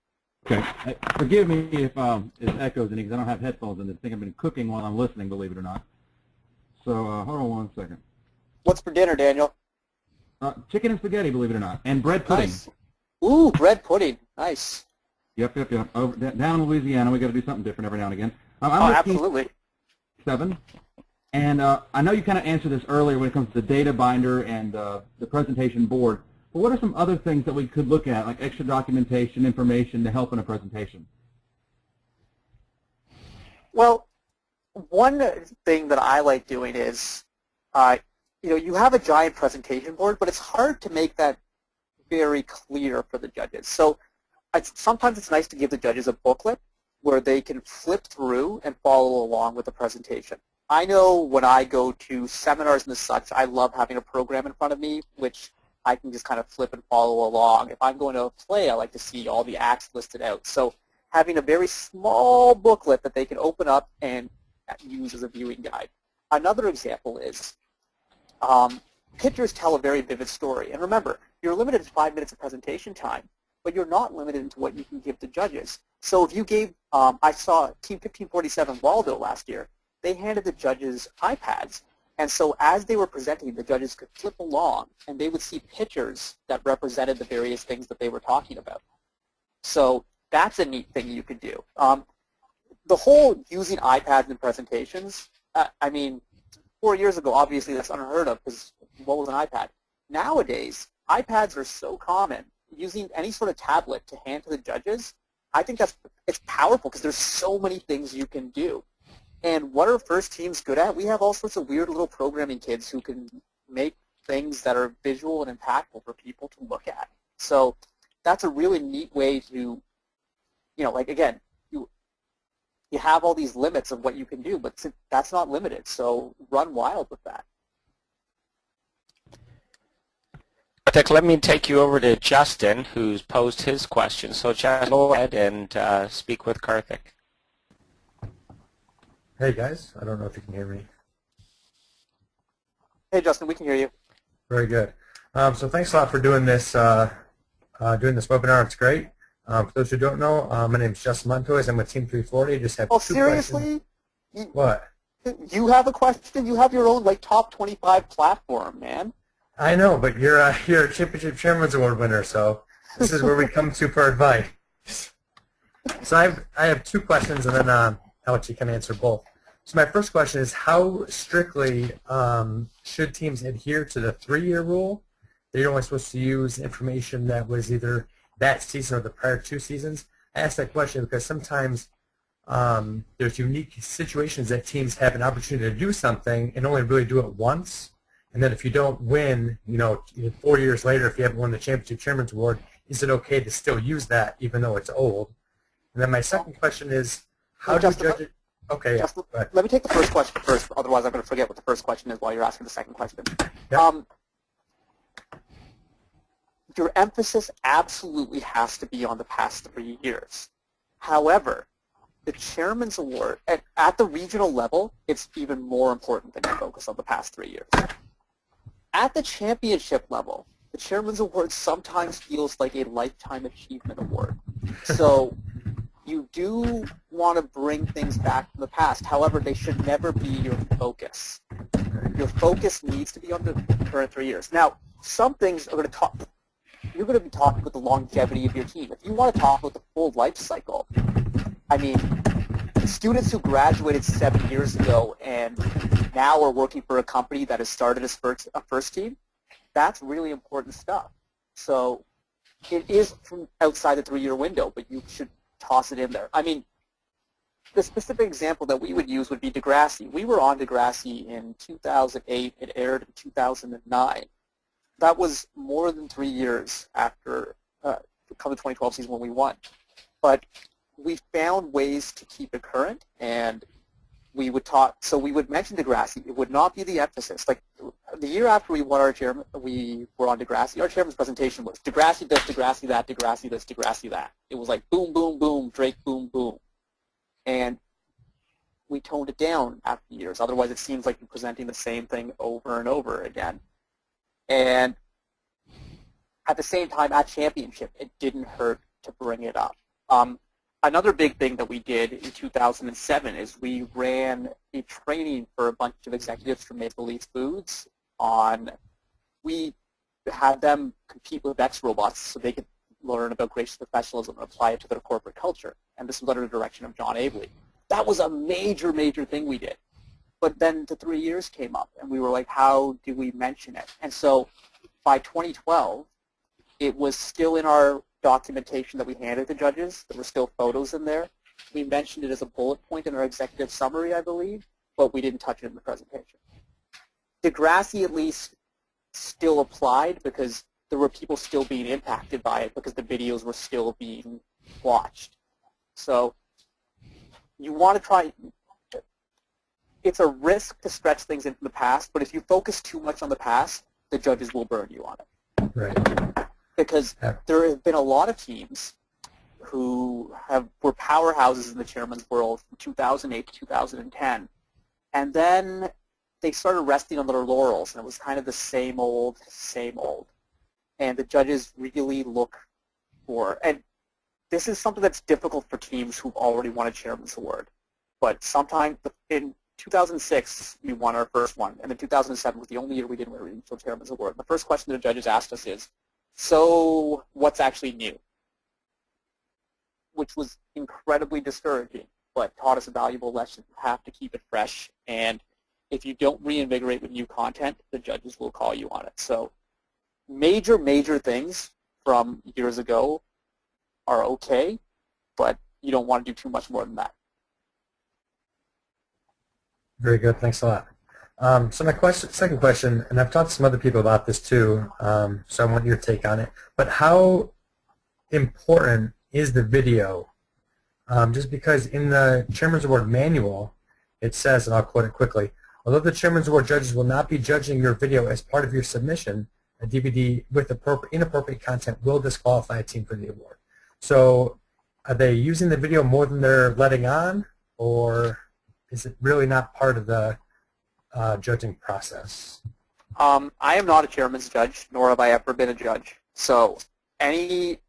Okay. Forgive me if it echoes any, because I don't have headphones and I think I've been cooking while I'm listening, believe it or not. So hold on one second. What's for dinner, Daniel? Chicken and spaghetti, believe it or not, and bread pudding. Nice. Ooh, bread pudding. Nice. Yep. Over, down in Louisiana, we got to do something different every now and again. I'm Oh, with absolutely. 7, and I know you kind of answered this earlier when it comes to the data binder and the presentation board. But what are some other things that we could look at, like extra documentation, information to help in a presentation? Well, one thing that I like doing is, you have a giant presentation board, but it's hard to make that very clear for the judges. So sometimes it's nice to give the judges a booklet where they can flip through and follow along with the presentation. I know when I go to seminars and such, I love having a program in front of me, which I can just kind of flip and follow along. If I'm going to a play, I like to see all the acts listed out. So having a very small booklet that they can open up and use as a viewing guide. Another example is pictures tell a very vivid story. And remember, you're limited to 5 minutes of presentation time, but you're not limited to what you can give the judges. So if you gave, I saw Team 1547 Waldo last year, they handed the judges iPads. And so as they were presenting, the judges could flip along, and they would see pictures that represented the various things that they were talking about. So that's a neat thing you could do. The whole using iPads in presentations, I mean, 4 years ago, obviously that's unheard of because what was an iPad? Nowadays, iPads are so common. Using any sort of tablet to hand to the judges, I think it's powerful because there's so many things you can do. And what are first teams good at? We have all sorts of weird little programming kids who can make things that are visual and impactful for people to look at. So that's a really neat way to, like again, you have all these limits of what you can do, but that's not limited. So run wild with that. Karthik, let me take you over to Justin, who's posed his question. So Justin, go ahead and speak with Karthik. Hey guys, I don't know if you can hear me. Hey Justin, we can hear you. Very good. So thanks a lot for doing this webinar. It's great. For those who don't know, my name is Justin Montoya. I'm with Team 340. Just have Oh, two seriously? questions. What? You have a question? You have your own top 25 platform, man. I know, but you're a Championship Chairman's Award winner, so this is where we come to for advice. So I have two questions, and then I'll let you kind of answer both. So my first question is, how strictly should teams adhere to the 3-year rule? That you're only supposed to use information that was either that season or the prior 2 seasons? I ask that question because sometimes there's unique situations that teams have an opportunity to do something and only really do it once. And then if you don't win, 4 years later, if you haven't won the Championship Chairman's Award, is it okay to still use that even though it's old? And then my second question is, how do judges... Okay, Justin, yeah, go ahead. let me take the first question first, otherwise I'm going to forget what the first question is while you're asking the second question. Yep. Your emphasis absolutely has to be on the past 3 years. However, the Chairman's Award, at the regional level, it's even more important than you focus on the past 3 years. At the championship level, the Chairman's Award sometimes feels like a Lifetime Achievement Award. So you do want to bring things back from the past. However, they should never be your focus. Your focus needs to be on the current 3 years. Now, some things are going to talk... You're going to be talking about the longevity of your team. If you want to talk about the full life cycle, I mean, students who graduated 7 years ago and now are working for a company that has started as a first team, that's really important stuff. So it is from outside the 3-year window, but you should toss it in there. I mean, the specific example that we would use would be Degrassi. We were on Degrassi in 2008. It aired in 2009. That was more than 3 years after the 2012 season when we won. But we found ways to keep it current, and we would talk. So we would mention Degrassi. It would not be the emphasis. Like the year after we won our chairman, we were on Degrassi. Our chairman's presentation was Degrassi this, Degrassi that, Degrassi this, Degrassi that. It was like boom, boom, boom, Drake, boom, boom. And we toned it down after years. Otherwise, it seems like you're presenting the same thing over and over again. And at the same time, at championship, it didn't hurt to bring it up. Another big thing that we did in 2007 is we ran a training for a bunch of executives from Maple Leaf Foods we had them compete with X robots so they could learn about gracious professionalism and apply it to their corporate culture. And this was under the direction of John Abley. That was a major, major thing we did. But then the 3 years came up, and we were like, how do we mention it? And so by 2012, it was still in our documentation that we handed to judges. There were still photos in there. We mentioned it as a bullet point in our executive summary, I believe, but we didn't touch it in the presentation. Degrassi, at least, still applied because there were people still being impacted by it because the videos were still being watched. So you want to try. It's a risk to stretch things into the past, but if you focus too much on the past, the judges will burn you on it. Right. Because there have been a lot of teams who were powerhouses in the chairman's world from 2008 to 2010, and then they started resting on their laurels, and it was kind of the same old, same old. And the judges really look for, and this is something that's difficult for teams who've already won a chairman's award. But sometime in 2006, we won our first one, and then 2007 was the only year we didn't win a regional chairman's award. The first question the judges asked us is, so what's actually new? Which was incredibly discouraging, but taught us a valuable lesson. You have to keep it fresh, and if you don't reinvigorate with new content, the judges will call you on it. So major, major things from years ago are okay, but you don't want to do too much more than that. Very good. Thanks a lot. So my second question, and I've talked to some other people about this too, so I want your take on it, but how important is the video? Just because in the Chairman's Award manual, it says, and I'll quote it quickly, although the Chairman's Award judges will not be judging your video as part of your submission, a DVD with inappropriate content will disqualify a team for the award. So are they using the video more than they're letting on, or is it really not part of the judging process? I am not a chairman's judge, nor have I ever been a judge. So anything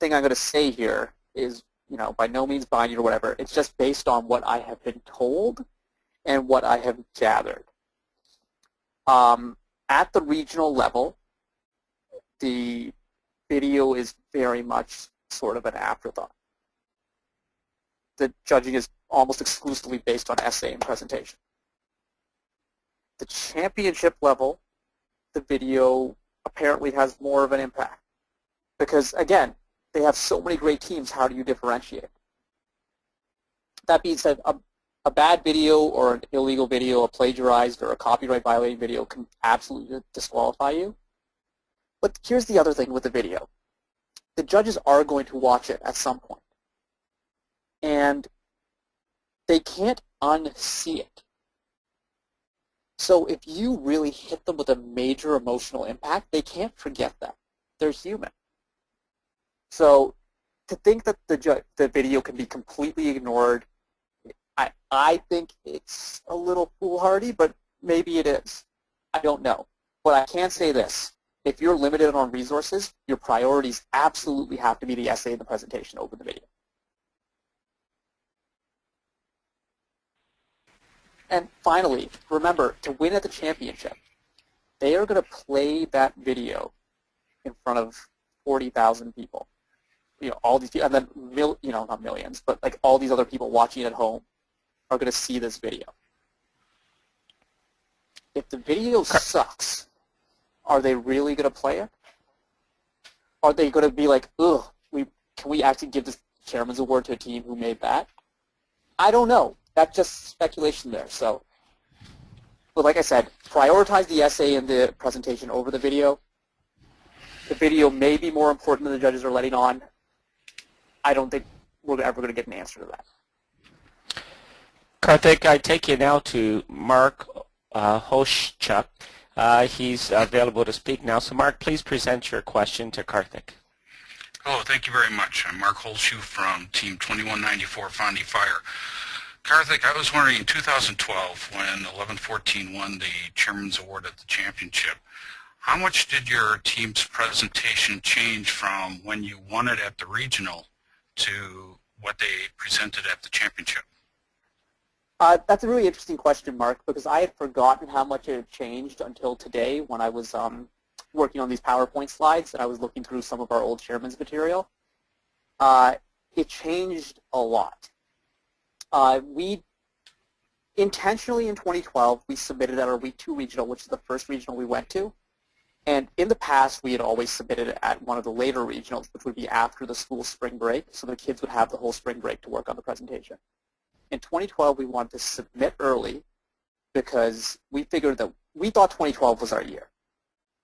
I'm going to say here is, by no means binding or whatever. It's just based on what I have been told and what I have gathered. At the regional level, the video is very much sort of an afterthought. The judging is almost exclusively based on essay and presentation. The championship level, the video apparently has more of an impact. Because, again, they have so many great teams, how do you differentiate? That being said, a bad video or an illegal video, a plagiarized or a copyright violating video can absolutely disqualify you. But here's the other thing with the video. The judges are going to watch it at some point. And they can't unsee it. So if you really hit them with a major emotional impact, they can't forget that. They're human. So to think that the video can be completely ignored, I think it's a little foolhardy, but maybe it is. I don't know. But I can say this. If you're limited on resources, your priorities absolutely have to be the essay and the presentation over the video. And finally, remember, to win at the championship, they are going to play that video in front of 40,000 people. All these people, and then, not millions, but like all these other people watching at home are going to see this video. If the video sucks, are they really going to play it? Are they going to be like, ugh, can we actually give this chairman's award to a team who made that? I don't know. That's just speculation there. So, but like I said, prioritize the essay and the presentation over the video. The video may be more important than the judges are letting on. I don't think we're ever going to get an answer to that. Karthik, I take you now to Mark Hoshchuk. He's available to speak now. So Mark, please present your question to Karthik. Oh, thank you very much. I'm Mark Holshoe from Team 2194 Fondy Fire. Karthik, I was wondering in 2012 when 1114 won the Chairman's Award at the championship, how much did your team's presentation change from when you won it at the regional to what they presented at the championship? That's a really interesting question, Mark, because I had forgotten how much it had changed until today when I was working on these PowerPoint slides and I was looking through some of our old chairman's material. It changed a lot. We intentionally in 2012, we submitted at our Week 2 regional, which is the first regional we went to. And in the past, we had always submitted at one of the later regionals, which would be after the school spring break, so the kids would have the whole spring break to work on the presentation. In 2012, we wanted to submit early because we figured that we thought 2012 was our year.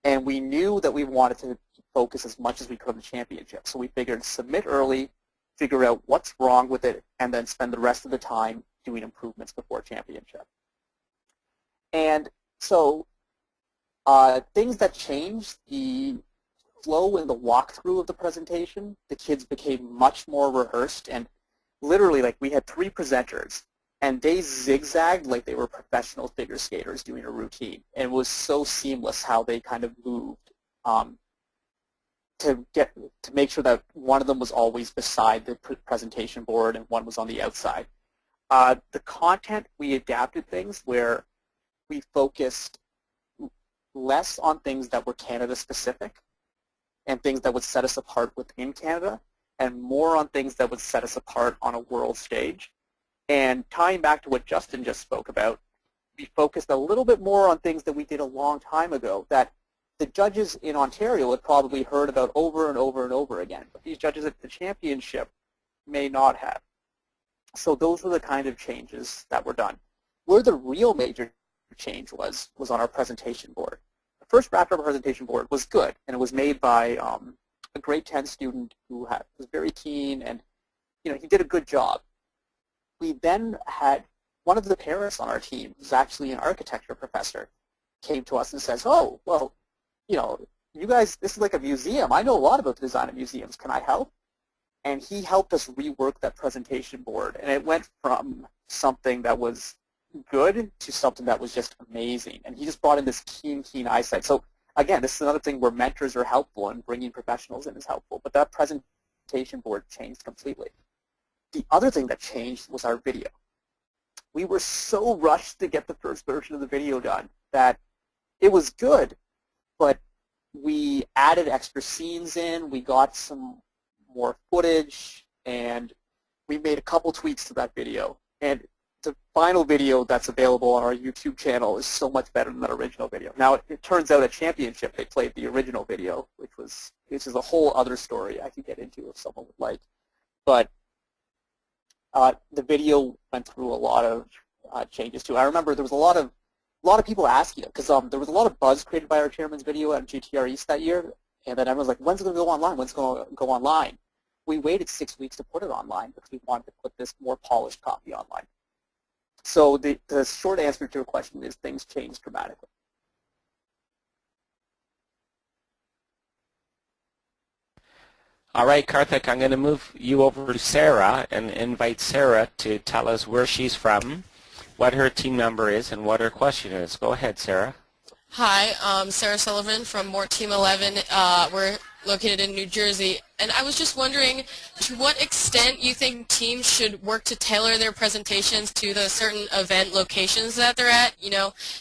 And we knew that we wanted to focus as much as we could on the championship. So we figured submit early, figure out what's wrong with it, and then spend the rest of the time doing improvements before championship. And so things that changed, the flow and the walkthrough of the presentation, the kids became much more rehearsed, and literally, like, we had 3 presenters, and they zigzagged like they were professional figure skaters doing a routine. And it was so seamless how they kind of moved to make sure that one of them was always beside the presentation board and one was on the outside. The content, we adapted things where we focused less on things that were Canada specific and things that would set us apart within Canada, and more on things that would set us apart on a world stage. And tying back to what Justin just spoke about, we focused a little bit more on things that we did a long time ago that the judges in Ontario had probably heard about over and over and over again, but these judges at the championship may not have. So those were the kind of changes that were done. Where the real major change was on our presentation board. The first draft of our presentation board was good, and it was made by a grade 10 student who was very keen, and he did a good job. We then had one of the parents on our team, who's actually an architecture professor, came to us and says, oh, well, you guys, this is like a museum. I know a lot about the design of museums. Can I help? And he helped us rework that presentation board, and it went from something that was good to something that was just amazing. And he just brought in this keen eyesight. So again, this is another thing where mentors are helpful and bringing professionals in is helpful. But that presentation board changed completely. The other thing that changed was our video. We were so rushed to get the first version of the video done that it was good, but we added extra scenes in, we got some more footage, and we made a couple tweaks to that video. And the final video that's available on our YouTube channel is so much better than that original video. Now, it turns out at Championship they played the original video, which is a whole other story I could get into if someone would like. But the video went through a lot of changes too. I remember there was a lot of people asking it because there was a lot of buzz created by our chairman's video at GTR East that year, and then everyone's like, when's it going to go online? When's it going to go online? We waited 6 weeks to put it online because we wanted to put this more polished copy online. So the short answer to your question is things changed dramatically. All right, Karthik, I'm going to move you over to Sarah and invite Sarah to tell us where she's from, what her team number is, and what her question is. Go ahead, Sarah. Hi, Sarah Sullivan from Mort Team 11. We're located in New Jersey, and I was just wondering to what extent you think teams should work to tailor their presentations to the certain event locations that they're at.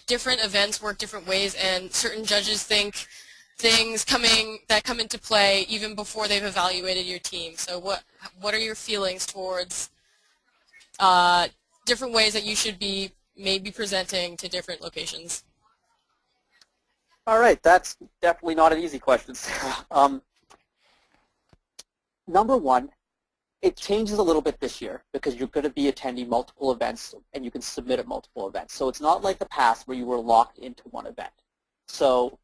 Different events work different ways, and certain judges think things come into play even before they've evaluated your team. So what are your feelings towards different ways that you should be maybe presenting to different locations? All right, that's definitely not an easy question, Sarah. Number one, it changes a little bit this year because you're going to be attending multiple events and you can submit at multiple events. So it's not like the past where you were locked into one event. So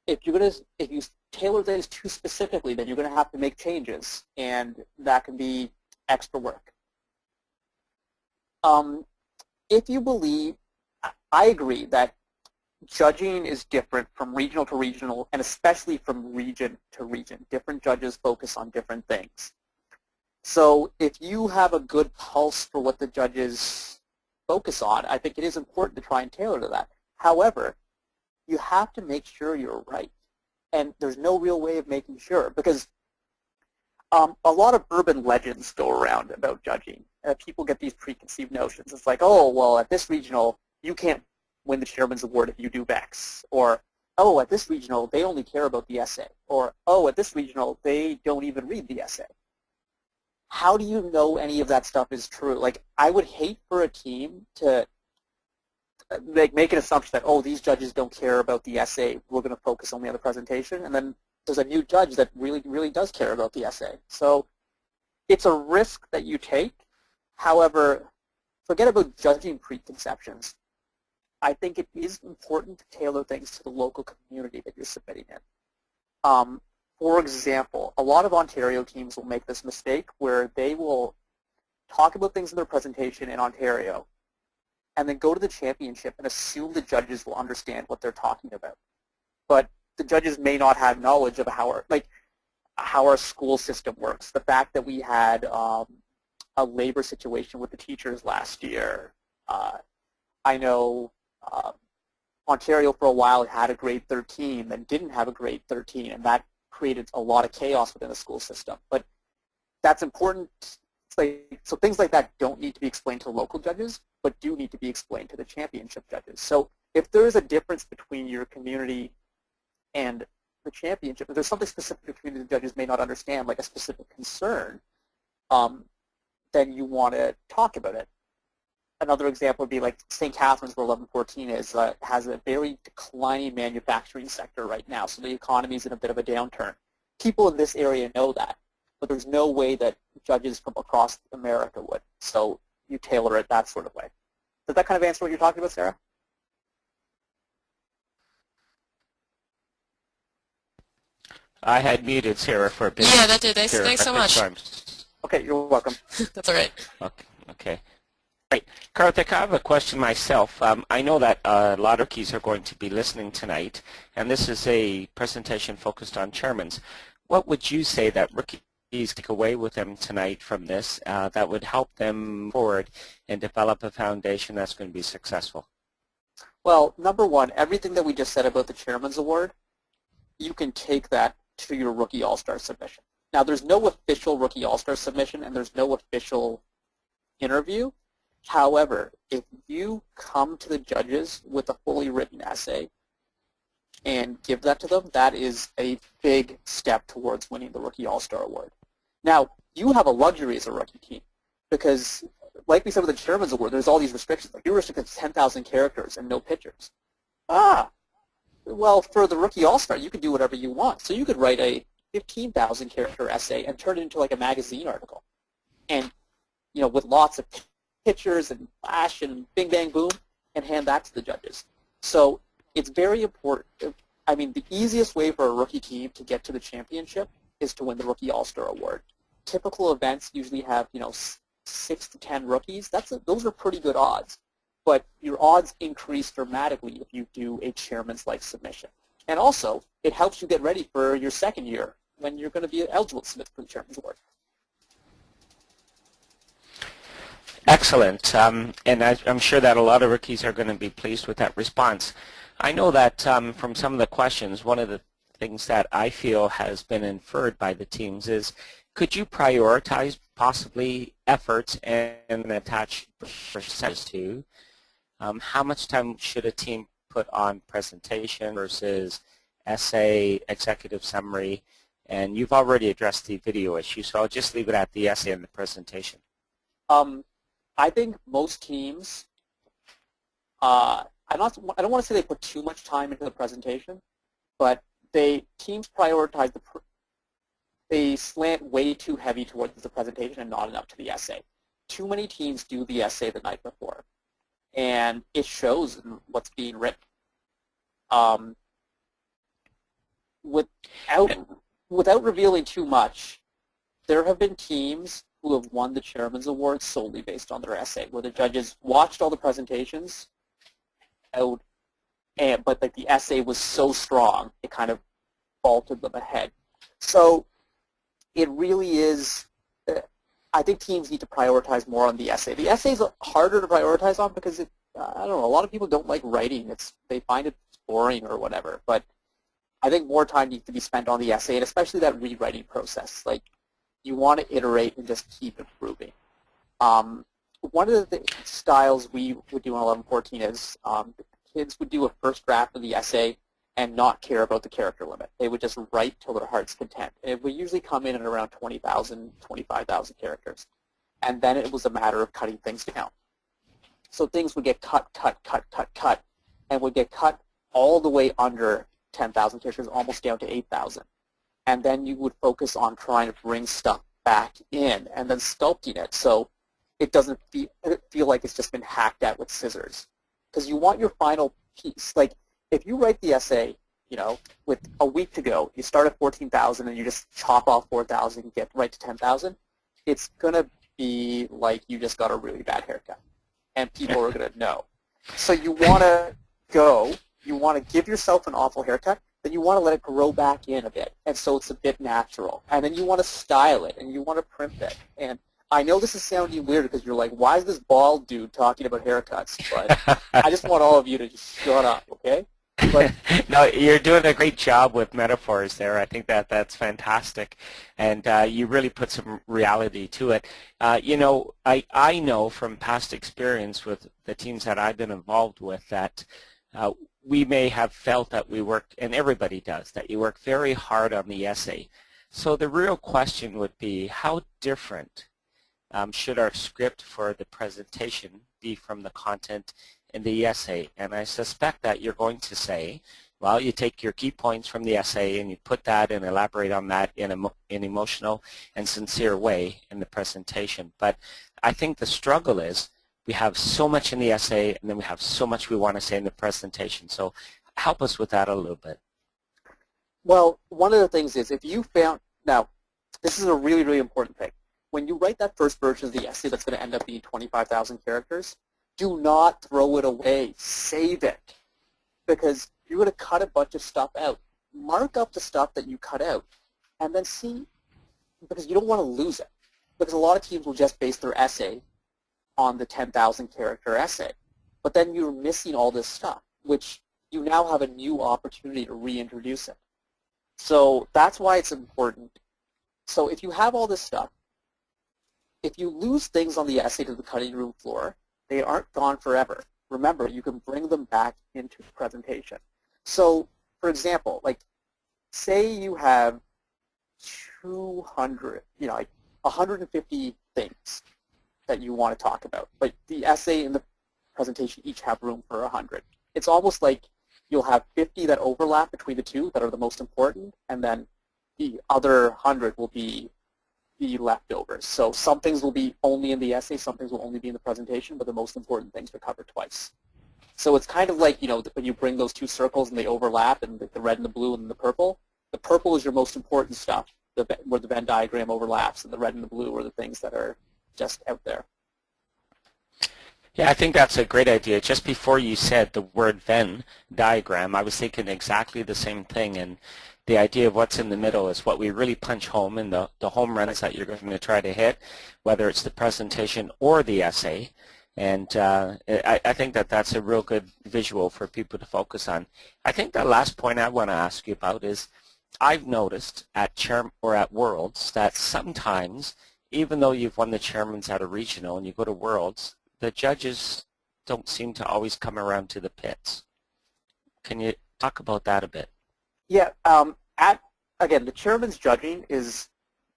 if you tailor things too specifically, then you're going to have to make changes, and that can be extra work. If you believe, I agree that judging is different from regional to regional, and especially from region to region. Different judges focus on different things. So if you have a good pulse for what the judges focus on, I think it is important to try and tailor to that. However, you have to make sure you're right. And there's no real way of making sure, because a lot of urban legends go around about judging. People get these preconceived notions. It's like, oh, well, at this regional, you can't win the chairman's award if you do X. Or, oh, at this regional, they only care about the essay. Or, oh, at this regional, they don't even read the essay. How do you know any of that stuff is true? Like, I would hate for a team to make an assumption that, oh, these judges don't care about the essay, we're going to focus only on the presentation, and then there's a new judge that really does care about the essay. So it's a risk that you take. However, forget about judging preconceptions. I think it is important to tailor things to the local community that you're submitting in. For example, a lot of Ontario teams will make this mistake where they will talk about things in their presentation in Ontario and then go to the championship and assume the judges will understand what they're talking about. But the judges may not have knowledge of how our school system works. The fact that we had a labor situation with the teachers last year. I know Ontario for a while had a grade 13 and didn't have a grade 13, and that created a lot of chaos within the school system. But that's important. So things like that don't need to be explained to local judges, but do need to be explained to the championship judges. So if there is a difference between your community and the championship, if there's something specific the community judges may not understand, like a specific concern, then you want to talk about it. Another example would be like St. Catharines, where 1114 is, has a very declining manufacturing sector right now, so the economy is in a bit of a downturn. People in this area know that, but there's no way that judges from across America would. So you tailor it that sort of way. Does that kind of answer what you're talking about, Sarah? I had muted Sarah for a bit. Yeah, that did. Thanks Sarah, so much. Okay, you're welcome. That's all right. Okay. Right. Karthik, I have a question myself. I know that a lot of rookies are going to be listening tonight, and this is a presentation focused on chairmans. What would you say that rookies take away with them tonight from this that would help them forward and develop a foundation that's going to be successful? Well, number one, everything that we just said about the Chairman's Award, you can take that to your Rookie All-Star submission. Now, there's no official Rookie All-Star submission, and there's no official interview. However, if you come to the judges with a fully written essay and give that to them, that is a big step towards winning the Rookie All-Star Award. Now, you have a luxury as a rookie team because, like we said with the Chairman's Award, there's all these restrictions. Like, you're restricted to 10,000 characters and no pictures. Well, for the Rookie All-Star, you could do whatever you want. So you could write a 15,000 character essay and turn it into like a magazine article. And, with lots of pictures and flash and bing, bang, boom, and hand that to the judges. So it's very important. I mean, the easiest way for a rookie team to get to the championship is to win the Rookie All-Star Award. Typical events usually have, 6 to 10 rookies. Those are pretty good odds. But your odds increase dramatically if you do a chairman's-like submission. And also, it helps you get ready for your second year when you're going to be eligible to submit for the Chairman's Award. Excellent. And I'm sure that a lot of rookies are going to be pleased with that response. I know that from some of the questions, one of the things that I feel has been inferred by the teams is, could you prioritize possibly efforts and attach percentages to how much time should a team put on presentation versus essay, executive summary? And you've already addressed the video issue, so I'll just leave it at the essay and the presentation. I think most teams, I don't want to say they put too much time into the presentation, but teams prioritize they slant way too heavy towards the presentation and not enough to the essay. Too many teams do the essay the night before, and it shows in what's being written. Without revealing too much, there have been teams who have won the Chairman's Award solely based on their essay, where the judges watched all the presentations out, but like the essay was so strong, it kind of vaulted them ahead. So it really is, I think teams need to prioritize more on the essay. The essay is harder to prioritize on because I don't know, a lot of people don't like writing. They find it boring or whatever, but I think more time needs to be spent on the essay, and especially that rewriting process. Like, you want to iterate and just keep improving. One of the styles we would do in 1114 is kids would do a first draft of the essay and not care about the character limit. They would just write till their heart's content. And it would usually come in at around 20,000, 25,000 characters. And then it was a matter of cutting things down. So things would get cut, and would get cut all the way under 10,000 characters, almost down to 8,000. And then you would focus on trying to bring stuff back in and then sculpting it so it doesn't feel like it's just been hacked at with scissors. Because you want your final piece. Like, if you write the essay, you know, with a week to go, you start at 14,000 and you just chop off 4,000 and get right to 10,000, it's going to be like you just got a really bad haircut. And people are going to know. So you want to you want to give yourself an awful haircut, then you want to let it grow back in a bit, and so it's a bit natural. And then you want to style it, and you want to primp it. And I know this is sounding weird because you're like, why is this bald dude talking about haircuts? But I just want all of you to just shut up, okay? But no, you're doing a great job with metaphors there. I think that's fantastic, and you really put some reality to it. You know, I know from past experience with the teams that I've been involved with that we may have felt that we worked, and everybody does, that you work very hard on the essay. So the real question would be, how different should our script for the presentation be from the content in the essay? And I suspect that you're going to say, well, you take your key points from the essay and you put that and elaborate on that in an emotional and sincere way in the presentation. But I think the struggle is we have so much in the essay and then we have so much we want to say in the presentation. So help us with that a little bit. well, one of the things is if you found, now, this is a really, really important thing. When you write that first version of the essay that's going to end up being 25,000 characters, do not throw it away. Save it. Because you're going to cut a bunch of stuff out. Mark up the stuff that you cut out and then see, because you don't want to lose it. Because a lot of teams will just base their essay on the 10,000 character essay. But then you're missing all this stuff, which you now have a new opportunity to reintroduce it. So that's why it's important. So if you have all this stuff, if you lose things on the essay to the cutting room floor, they aren't gone forever. Remember, you can bring them back into the presentation. So, for example, like, say you have 200, you know, like 150 things that you want to talk about, but the essay and the presentation each have room for 100. It's almost like you'll have 50 that overlap between the two that are the most important, and then the other 100 will be the leftovers. So some things will be only in the essay, some things will only be in the presentation, but the most important things are covered twice. So it's kind of like, you know, when you bring those two circles and they overlap, and the red and the blue and the purple is your most important stuff, where the Venn diagram overlaps, and the red and the blue are the things that are just out there. Yeah, I think that's a great idea. Just before you said the word Venn diagram, I was thinking exactly the same thing, and the idea of what's in the middle is what we really punch home in the home runs that you're going to try to hit, whether it's the presentation or the essay. And I think that's a real good visual for people to focus on. I think the last point I want to ask you about is I've noticed at Worlds that sometimes, even though you've won the chairman's at a regional and you go to Worlds, the judges don't seem to always come around to the pits. Can you talk about that a bit? Yeah, again, the chairman's judging is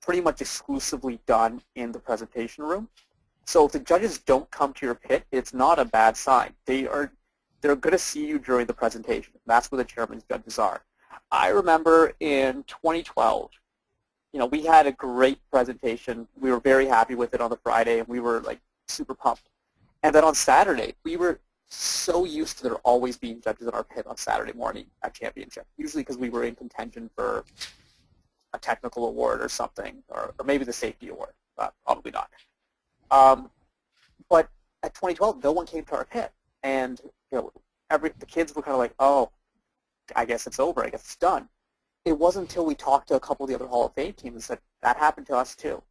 pretty much exclusively done in the presentation room. So if the judges don't come to your pit, it's not a bad sign. They're going to see you during the presentation. That's where the chairman's judges are. I remember in 2012, we had a great presentation. We were very happy with it on the Friday, and we were like super pumped. And then on Saturday, we were so used to there always being judges in our pit on Saturday morning at championship, usually because we were in contention for a technical award or something, or maybe the safety award, probably not. But at 2012, no one came to our pit, and the kids were kind of like, oh, I guess it's over, I guess it's done. It wasn't until we talked to a couple of the other Hall of Fame teams and said, that happened to us too.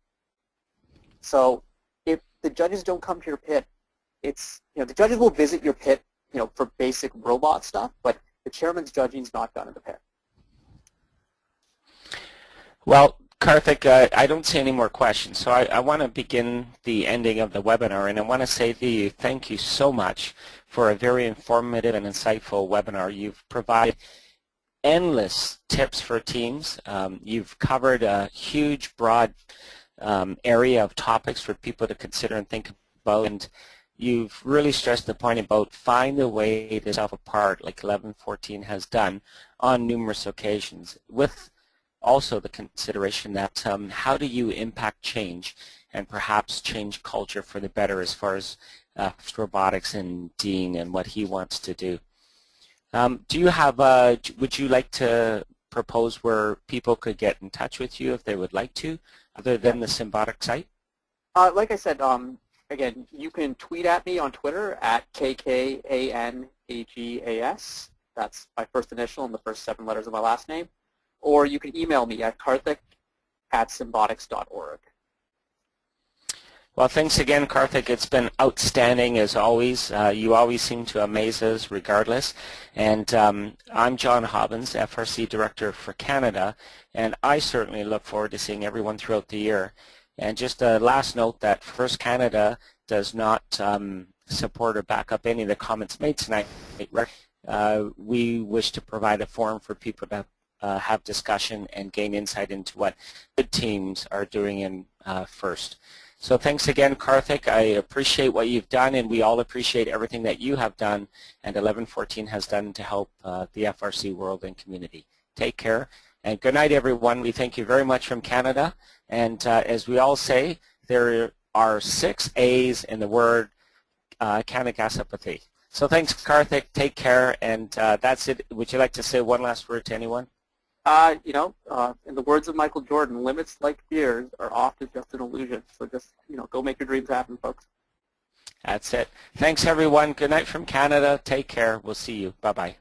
So if the judges don't come to your pit, it's, the judges will visit your pit, for basic robot stuff, but the chairman's judging is not done in the pit. Well, Karthik, I don't see any more questions, so I want to begin the ending of the webinar, and I want to say to you, thank you so much for a very informative and insightful webinar. You've provided endless tips for teams. You've covered a huge, broad area of topics for people to consider and think about, and you've really stressed the point about find a way to self apart, like 1114 has done on numerous occasions, with also the consideration that how do you impact change and perhaps change culture for the better as far as robotics and Dean and what he wants to do. Do you have, would you like to propose where people could get in touch with you if they would like to, other than the Symbotic site? Like I said, again, you can tweet at me on Twitter at KKANAGAS. That's my first initial and the first 7 letters of my last name. Or you can email me at karthik@symbotics.org. Well, thanks again, Karthik. It's been outstanding as always. You always seem to amaze us regardless. And I'm John Hobbins, FRC Director for Canada, and I certainly look forward to seeing everyone throughout the year. And just a last note that First Canada does not support or back up any of the comments made tonight. We wish to provide a forum for people to have discussion and gain insight into what good teams are doing in First. So thanks again, Karthik. I appreciate what you've done, and we all appreciate everything that you have done and 1114 has done to help the FRC world and community. Take care, and good night, everyone. We thank you very much from Canada, and as we all say, there are 6 A's in the word Kanagasabapathy. So thanks, Karthik. Take care, and that's it. Would you like to say one last word to anyone? In the words of Michael Jordan, limits like fears are often just an illusion. So just, go make your dreams happen, folks. That's it. Thanks, everyone. Good night from Canada. Take care. We'll see you. Bye-bye.